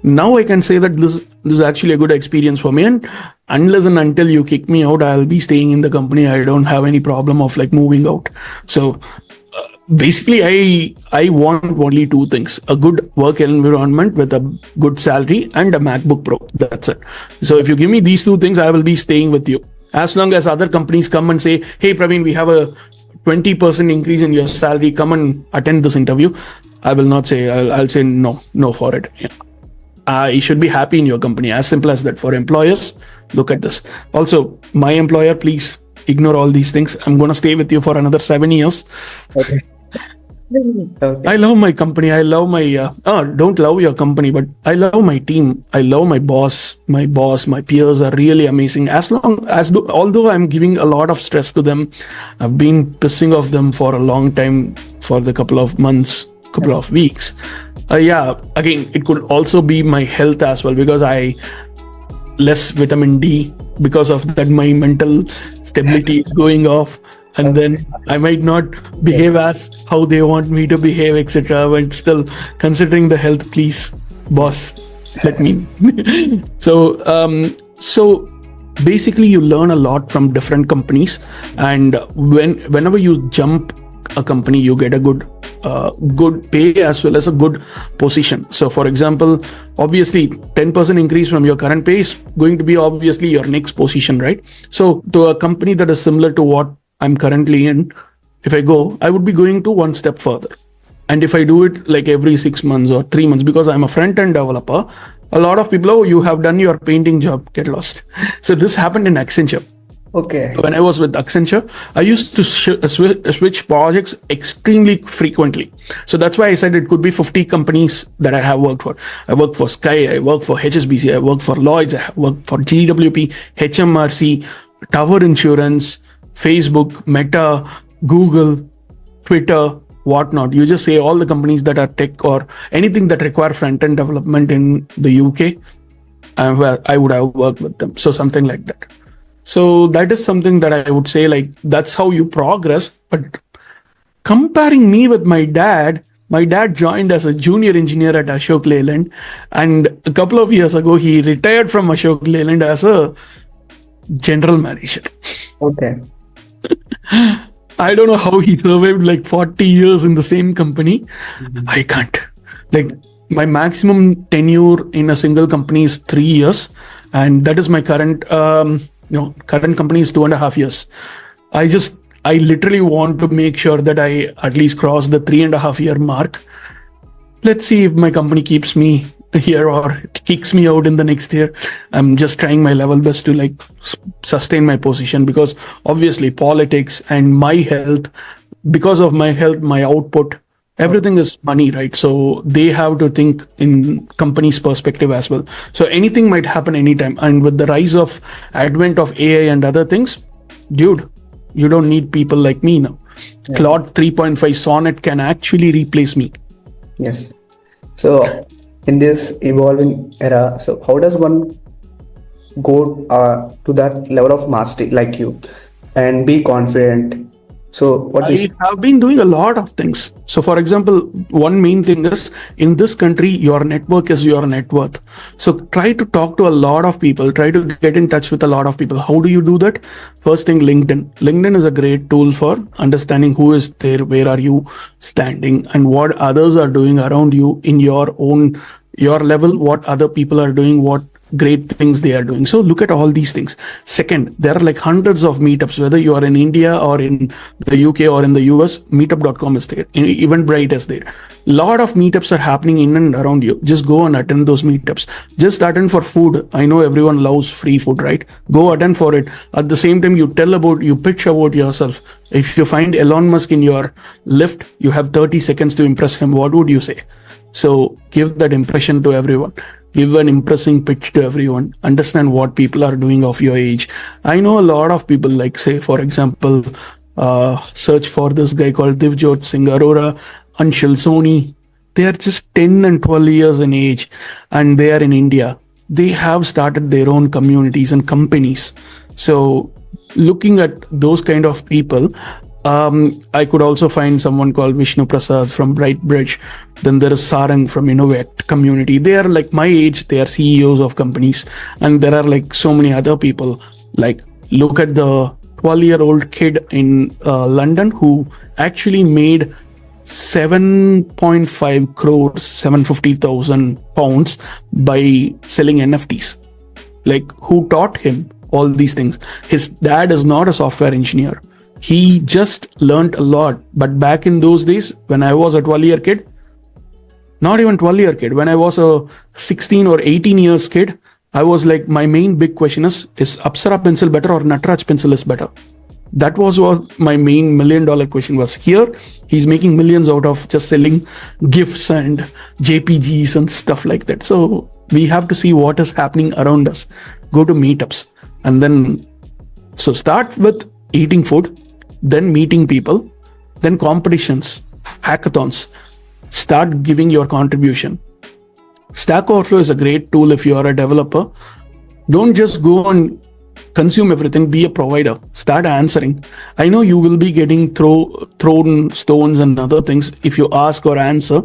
now I can say that this is actually a good experience for me. And unless and until you kick me out, I'll be staying in the company. I don't have any problem of like moving out. So basically, I want only two things: a good work environment with a good salary and a MacBook Pro. That's it. So if you give me these two things, I will be staying with you. As long as other companies come and say, hey Praveen, we have a 20% increase in your salary, come and attend this interview, I will not say. I'll say no for it. Yeah. You should be happy in your company. As simple as that. For employers, look at this. Also, my employer, please ignore all these things. I'm going to stay with you for another 7 years. Okay. Okay. I love my company. I love my don't love your company, but I love my team. I love my boss. My peers are really amazing. Although I'm giving a lot of stress to them, I've been pissing off them for a long time, for the couple of months, couple of weeks. Again, it could also be my health as well, because I less vitamin D. Because of that, my mental stability is going off, and then I might not behave as how they want me to behave, etc. But still, considering the health, please, boss, let me. So basically, you learn a lot from different companies, and whenever you jump a company, you get a good pay as well as a good position. So for example, obviously 10% increase from your current pay is going to be obviously your next position, right? So to a company that is similar to what I'm currently in, if I go, I would be going to one step further. And if I do it like every 6 months or 3 months, because I'm a front-end developer, a lot of people, oh, you have done your painting job, get lost. So this happened in Accenture. Okay. When I was with Accenture, I used to switch projects extremely frequently. So that's why I said it could be 50 companies that I have worked for. I worked for Sky, I worked for HSBC, I worked for Lloyds, I worked for GWP, HMRC, Tower Insurance, Facebook, Meta, Google, Twitter, whatnot. You just say all the companies that are tech or anything that require front-end development in the UK, I would have worked with them. So something like that. So that is something that I would say, like, that's how you progress. But comparing me with my dad joined as a junior engineer at Ashok Leyland, and a couple of years ago, he retired from Ashok Leyland as a general manager. Okay. I don't know how he survived like 40 years in the same company. Mm-hmm. I can't. Like, my maximum tenure in a single company is 3 years, and that is my current current company is 2.5 years. I literally want to make sure that I at least cross the 3.5 year mark. Let's see if my company keeps me here or kicks me out in the next year. I'm just trying my level best to like sustain my position, because obviously politics and my health, because of my health, my output, everything is money, right? So they have to think in company's perspective as well. So anything might happen anytime. And with the rise of advent of AI and other things, dude, you don't need people like me now. Yeah. Claude 3.5 Sonnet can actually replace me. Yes. So in this evolving era, so how does one go to that level of mastery like you and be confident? So I have been doing a lot of things. So for example, one main thing is, in this country, your network is your net worth. So try to talk to a lot of people, try to get in touch with a lot of people. How do you do that? First thing, LinkedIn. LinkedIn is a great tool for understanding who is there, where are you standing, and what others are doing around you in your level, what other people are doing, what great things they are doing. So look at all these things. Second, there are like hundreds of meetups, whether you are in India or in the UK or in the US. Meetup.com is there, Eventbrite is there. Lot of meetups are happening in and around you. Just go and attend those meetups. Just attend for food. I know everyone loves free food, right? Go attend for it. At the same time, you pitch about yourself. If you find Elon Musk in your lift, you have 30 seconds to impress him. What would you say? So give that impression to everyone. Give an impressing pitch to everyone. Understand what people are doing of your age. I know a lot of people, like, say, for example, search for this guy called Divjot Singh Arora, Anshul Soni. They are just 10 and 12 years in age, and they are in India. they have started their own communities and companies. So looking at those kind of people, I could also find someone called Vishnu Prasad from Brightbridge. Then there is Sarang from Innovate community. They are like my age. They are CEOs of companies, and there are like so many other people. Like look at the 12-year-old kid in London who actually made 7.5 crores, 750,000 pounds by selling NFTs. Like who taught him all these things? His dad is not a software engineer. He just learned a lot. But back in those days, when I was a 12-year kid, not even 12-year kid, when I was a 16 or 18 years kid, I was like, my main big question is Apsara pencil better or Nataraj pencil is better? That was my main $1 million question was. Here, he's making millions out of just selling GIFs and JPGs and stuff like that. So we have to see what is happening around us. Go to meetups. And then, so start with eating food, then meeting people, then competitions, hackathons. Start giving your contribution. Stack Overflow is a great tool if you are a developer. Don't just go and consume everything, be a provider. Start answering. I know you will be getting thrown stones and other things. If you ask or answer,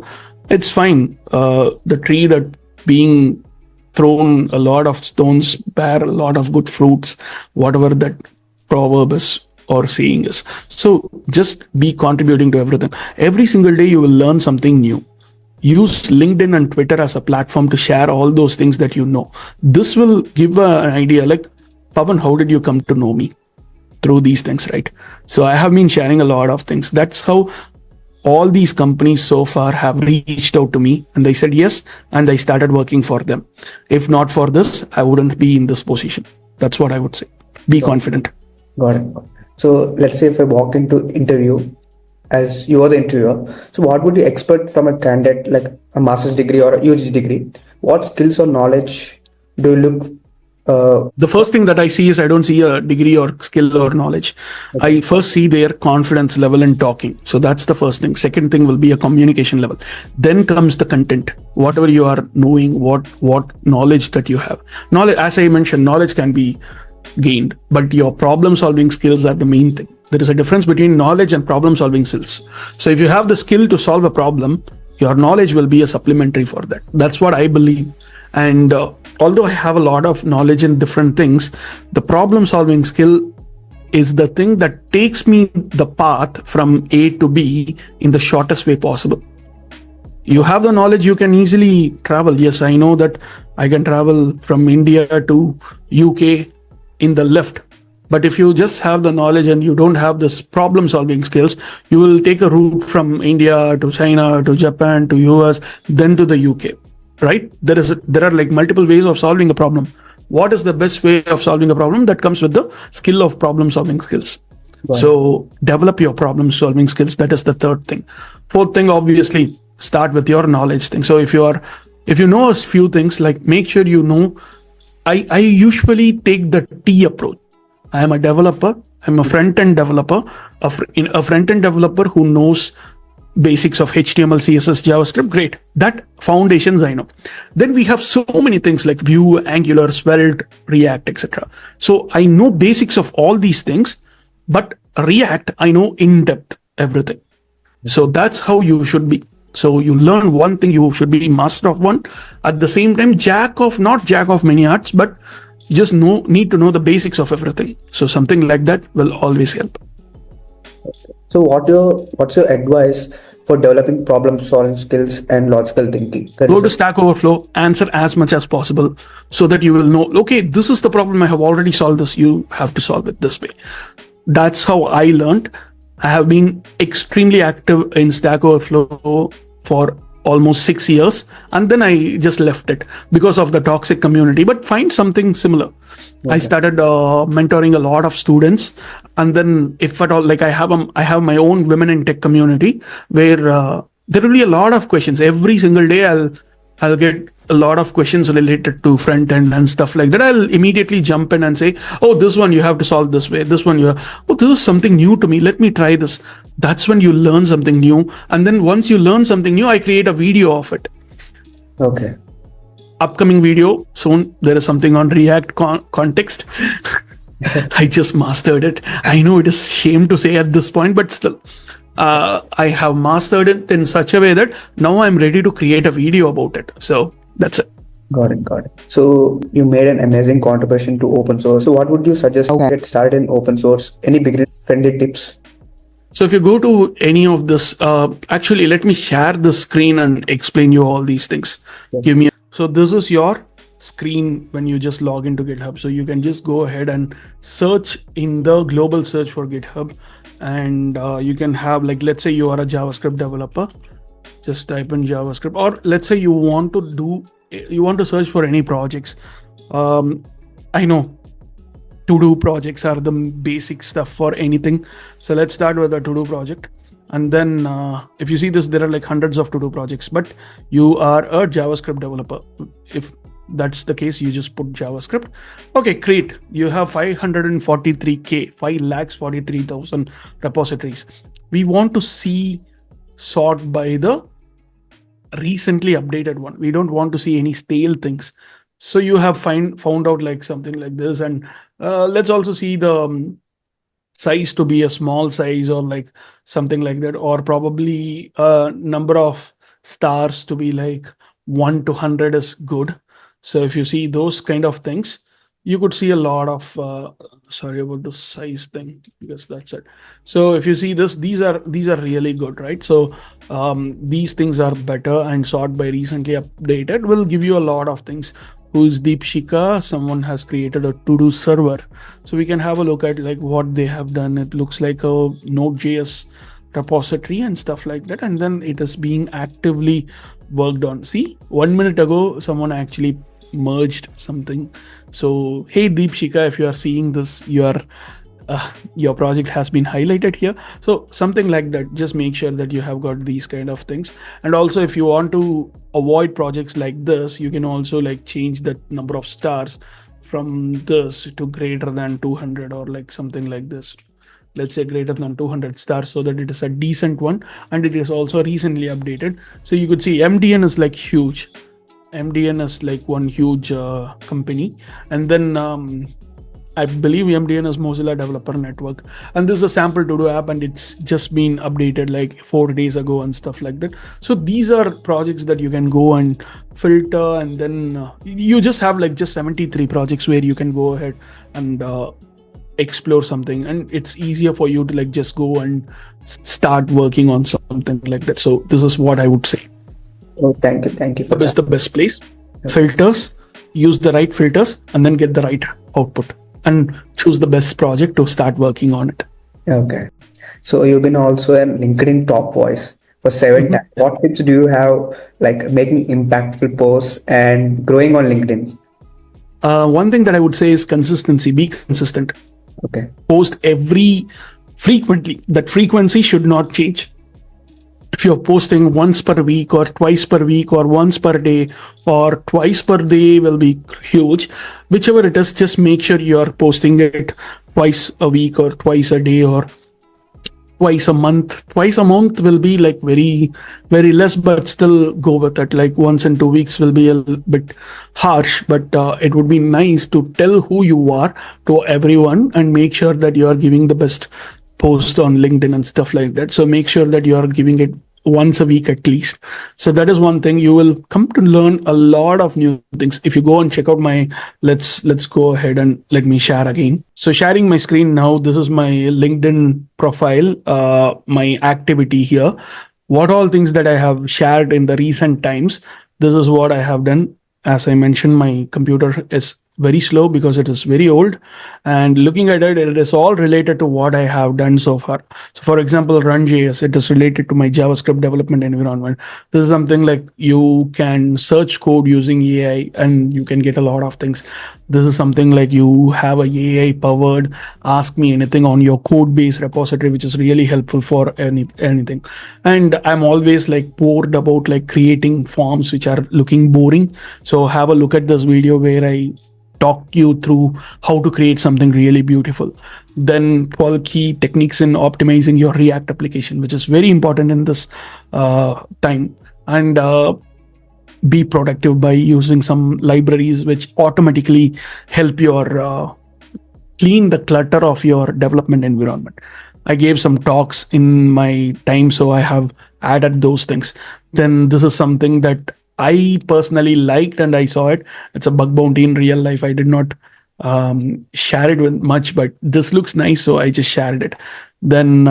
it's fine. The tree that being thrown a lot of stones bear a lot of good fruits, whatever that proverb is or saying is. So just be contributing to everything. Every single day you will learn something new. Use LinkedIn and Twitter as a platform to share all those things that you know. This will give an idea like, Pavan, how did you come to know me? Through these things, right? So I have been sharing a lot of things. That's how all these companies so far have reached out to me and they said yes, and I started working for them. If not for this, I wouldn't be in this position. That's what I would say. Be confident. Got it. So let's say if I walk into interview as you are the interviewer, so what would you expect from a candidate like a master's degree or a UG degree? What skills or knowledge do you look? The first thing that I see is I don't see a degree or skill or knowledge. Okay. I first see their confidence level in talking. So that's the first thing. Second thing will be a communication level. Then comes the content. Whatever you are knowing, what knowledge that you have. Knowledge, as I mentioned, knowledge can be gained, but your problem solving skills are the main thing. There is a difference between knowledge and problem solving skills. So if you have the skill to solve a problem, your knowledge will be a supplementary for that. That's what I believe. And although I have a lot of knowledge in different things, the problem solving skill is the thing that takes me the path from A to B in the shortest way possible. You have the knowledge, you can easily travel. Yes, I know that I can travel from India to UK in the lift. But if you just have the knowledge and you don't have this problem solving skills, you will take a route from India to China to Japan to US, then to the UK. Right? There are like multiple ways of solving a problem. What is the best way of solving a problem? That comes with the skill of problem solving skills. Right. So develop your problem solving skills. That is the third thing. Fourth thing, obviously, start with your knowledge thing. So if you know a few things, like make sure you know. I usually take the T approach. I am a developer. I'm a front-end developer. A front-end developer who knows basics of HTML, CSS, JavaScript, great. That foundations I know. Then we have so many things like Vue, Angular, Svelte, React, etc. So I know basics of all these things, but React, I know in depth everything. So that's how you should be. So you learn one thing, you should be master of one. At the same time, not jack of many arts, but you just need to know the basics of everything. So something like that will always help. So what's your advice for developing problem solving skills and logical thinking? Go to Stack Overflow, answer as much as possible so that you will know, okay, this is the problem. I have already solved this. You have to solve it this way. That's how I learned. I have been extremely active in Stack Overflow for almost 6 years. And then I just left it because of the toxic community, but find something similar. Okay. I started mentoring a lot of students. And then if at all, like I have my own women in tech community where there will be a lot of questions. Every single day I'll get a lot of questions related to front end and stuff like that. I'll immediately jump in and say, oh, this one you have to solve this way. This one this is something new to me. Let me try this. That's when you learn something new. And then once you learn something new, I create a video of it. Okay. upcoming video soon. There is something on React context. I just mastered it. I know it is shame to say at this point, but still, I have mastered it in such a way that now I'm ready to create a video about it. So that's it. Got it, got it. So you made an amazing contribution to open source. So what would you suggest to get started in open source? Any beginner friendly tips? So if you go to any of this, actually, let me share the screen and explain you all these things. Yeah. Give me. So this is your screen when you just log into GitHub. So you can just go ahead and search in the global search for GitHub, and you can have, like, let's say you are a JavaScript developer. Just type in JavaScript, or let's say you want to search for any projects. I know to-do projects are the basic stuff for anything. So let's start with a to-do project. And then if you see this, there are like hundreds of to-do projects, but you are a JavaScript developer. If that's the case, you just put JavaScript. Okay, great. You have 543K, 5,43,000 repositories. We want to see sort by the recently updated one. We don't want to see any stale things. So you have found out like something like this, and let's also see the size to be a small size or like something like that, or probably number of stars to be like 1 to 100 is good. So if you see those kind of things, you could see a lot of sorry about the size thing, because that's it. So if you see this, these are really good, right? So these things are better, and sort by recently updated will give you a lot of things. Who's Deepshika? Someone has created a to-do server. So we can have a look at like what they have done. It looks like a Node.js repository and stuff like that, and then it is being actively worked on. See, 1 minute ago someone actually merged something. So hey Deepshika, if you are seeing this, your project has been highlighted here. So something like that. Just make sure that you have got these kind of things. And also, if you want to avoid projects like this, you can also like change the number of stars from this to greater than 200, or like something like this. Let's say greater than 200 stars, so that it is a decent one, and it is also recently updated. So you could see MDN is like huge. MDN is like one huge company, and then I believe MDN is Mozilla Developer Network, and this is a sample to-do app, and it's just been updated like 4 days ago and stuff like that. So these are projects that you can go and filter, and then you just have like just 73 projects where you can go ahead and explore something, and it's easier for you to like just go and start working on something like that. So this is what I would say. Oh, thank you for Is the best place. Filters, use the right filters, and then get the right output, and choose the best project to start working on it. Okay. So you've been also a LinkedIn top voice for 7 times. What tips do you have, like making impactful posts and growing on LinkedIn? One thing that I would say is consistency. Be consistent. Okay. Post frequently. That frequency should not change. If you're posting once per week or twice per week or once per day or twice per day will be huge. Whichever it is, just make sure you're posting it twice a week or twice a day or twice a month. Twice a month will be like very, very less, but still go with it. Like once in 2 weeks will be a bit harsh, but it would be nice to tell who you are to everyone and make sure that you are giving the best post on LinkedIn and stuff like that. So make sure that you are giving it once a week at least. So that is one thing. You will come to learn a lot of new things. If you go and check out my, let's go ahead and let me share again. So sharing my screen now, this is my LinkedIn profile, my activity here. What all things that I have shared in the recent times, this is what I have done. As I mentioned, my computer is very slow because it is very old, and looking at it, it is all related to what I have done so far. So for example, run.js, it is related to my JavaScript development environment. This is something like you can search code using AI and you can get a lot of things. This is something like you have a AI powered ask me anything on your code base repository, which is really helpful for anything. And I'm always like bored about like creating forms which are looking boring. So have a look at this video where I talk you through how to create something really beautiful. Then 12 key techniques in optimizing your React application, which is very important in this time. And be productive by using some libraries which automatically help your clean the clutter of your development environment. I gave some talks in my time, so I have added those things. Then this is something that I personally liked and I saw it. It's a bug bounty in real life. I did not share it with much, but this looks nice, so I just shared it. Then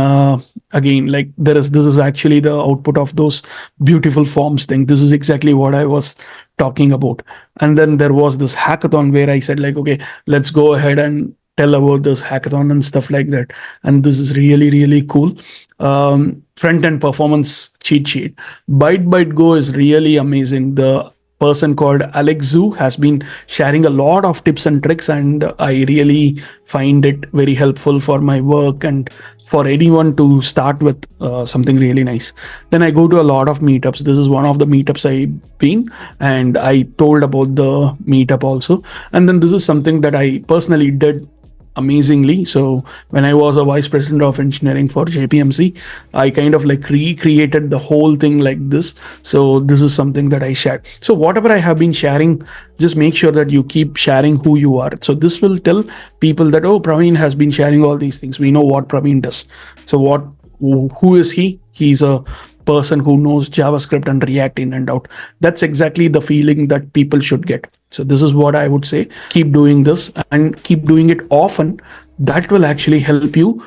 again, like this is actually the output of those beautiful forms thing. This is exactly what I was talking about. And then there was this hackathon where I said like, okay, let's go ahead and tell about this hackathon and stuff like that. And this is really, really cool. Front end performance cheat sheet. Byte Go is really amazing. The person called Alex Zhu has been sharing a lot of tips and tricks, and I really find it very helpful for my work and for anyone to start with something really nice. Then I go to a lot of meetups. This is one of the meetups I've been, and I told about the meetup also. And then this is something that I personally did amazingly. So when I was a vice president of engineering for JPMC, I kind of like recreated the whole thing like this. So this is something that I shared. So whatever I have been sharing, just make sure that you keep sharing who you are. So this will tell people that, oh, Praveen has been sharing all these things. We know what Praveen does. So who is he? He's a person who knows JavaScript and React in and out. That's exactly the feeling that people should get. So this is what I would say. Keep doing this and keep doing it often. That will actually help you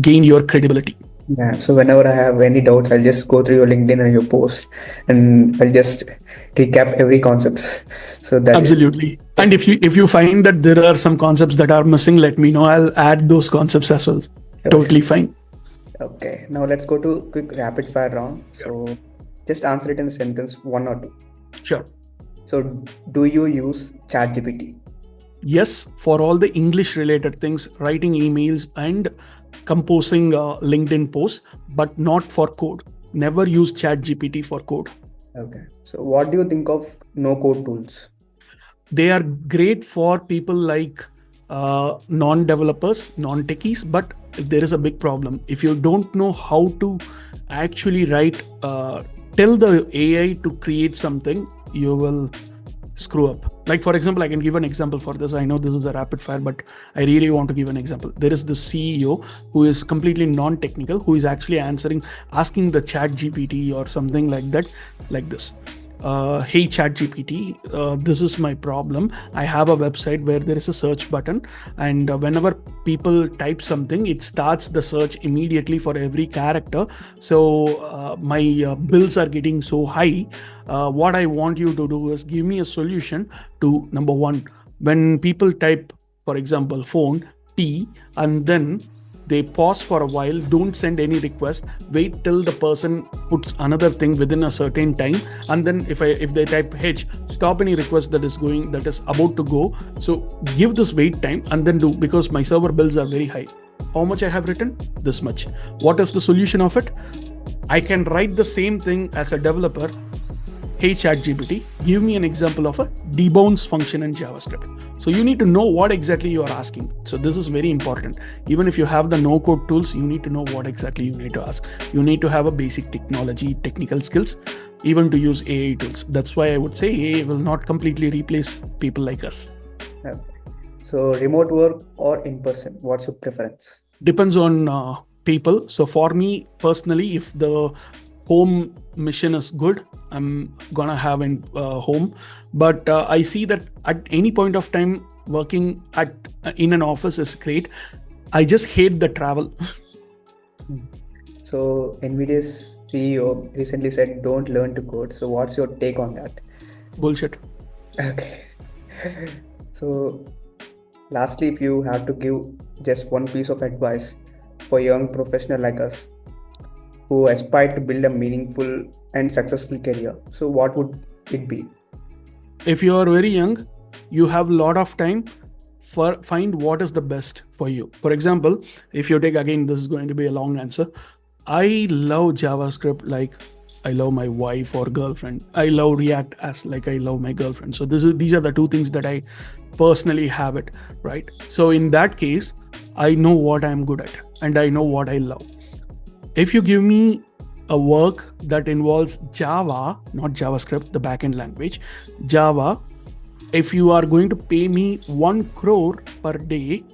gain your credibility. Yeah, so whenever I have any doubts, I'll just go through your LinkedIn and your post, and I'll just recap every concepts. So that absolutely. And if you find that there are some concepts that are missing, let me know. I'll add those concepts as well. Sure. Totally fine. Okay, now let's go to quick rapid fire round. So just answer it in a sentence, one or two. Sure. So do you use ChatGPT? Yes, for all the English related things, writing emails and composing LinkedIn posts, but not for code. Never use ChatGPT for code. Okay. So what do you think of no code tools? They are great for people like non-developers, non-techies, but there is a big problem. If you don't know how to actually write, tell the AI to create something, you will screw up. Like for example, I can give an example for this. I know this is a rapid fire, but I really want to give an example. There is the CEO who is completely non-technical, who is actually asking the ChatGPT or something like that, like this. Hey ChatGPT, this is my problem. I have a website where there is a search button, and whenever people type something, it starts the search immediately for every character. So my bills are getting so high. What I want you to do is give me a solution to number one, when people type, for example, phone T, and then they pause for a while, don't send any request, wait till the person puts another thing within a certain time, and then if they type H, stop any request that is about to go. So give this wait time and then do, because my server bills are very high. How much I have written? This much. What is the solution of it? I can write the same thing as a developer. Hey ChatGPT, give me an example of a debounce function in JavaScript. So you need to know what exactly you are asking. So this is very important. Even if you have the no-code tools, you need to know what exactly you need to ask. You need to have a basic technical skills, even to use AI tools. That's why I would say AI will not completely replace people like us. Okay. So remote work or in person, what's your preference? Depends on people. So for me personally, if the home mission is good, I'm gonna have in home. But I see that at any point of time, working in an office is great. I just hate the travel. So Nvidia's CEO recently said, "Don't learn to code." So what's your take on that? Bullshit. Okay. So lastly, if you have to give just one piece of advice for young professional like us who aspire to build a meaningful and successful career, so what would it be? If you are very young, you have a lot of time for find what is the best for you. For example, if you take, again, this is going to be a long answer. I love JavaScript like I love my wife or girlfriend. I love React as like I love my girlfriend. So these are the two things that I personally have it, right? So in that case, I know what I'm good at and I know what I love. If you give me a work that involves Java, not JavaScript, the backend language, Java, if you are going to pay me 1 crore per day,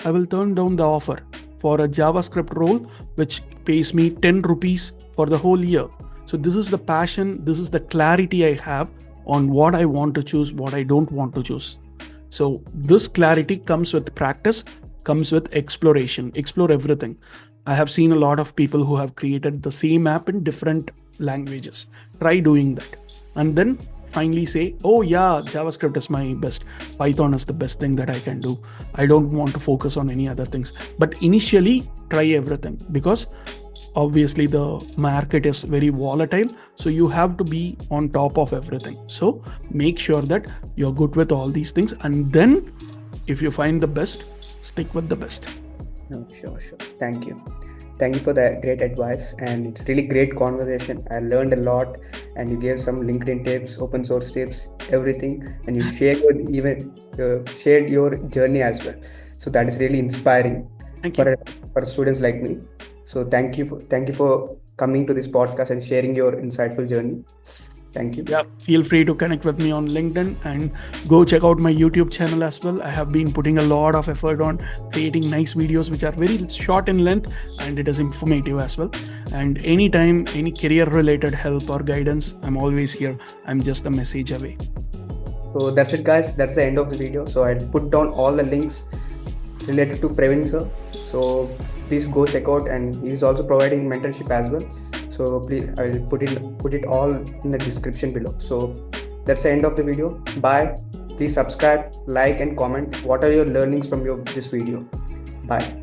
I will turn down the offer for a JavaScript role which pays me 10 rupees for the whole year. So this is the passion, this is the clarity I have on what I want to choose, what I don't want to choose. So this clarity comes with practice, comes with exploration. Explore everything. I have seen a lot of people who have created the same app in different languages. Try doing that. And then finally say, oh yeah, JavaScript is my best. Python is the best thing that I can do. I don't want to focus on any other things. But initially, try everything, because obviously the market is very volatile, so you have to be on top of everything. So make sure that you're good with all these things, and then if you find the best, stick with the best. No, sure. Thank you for the great advice, and it's really great conversation. I learned a lot, and you gave some LinkedIn tips, open source tips, everything, and you shared your journey as well. So that is really inspiring Thank you. for students like me. So thank you for coming to this podcast and sharing your insightful journey. Thank you. Yeah, feel free to connect with me on LinkedIn and go check out my YouTube channel as well. I have been putting a lot of effort on creating nice videos which are very short in length, and it is informative as well. And anytime, any career related help or guidance, I'm always here. I'm just a message away. So that's it, guys. That's the end of the video. So I put down all the links related to Praveen sir. So please go check out, and he's also providing mentorship as well. So please, I will put it all in the description below. So that's the end of the video. Bye. Please subscribe, like, and comment. What are your learnings from this video? Bye.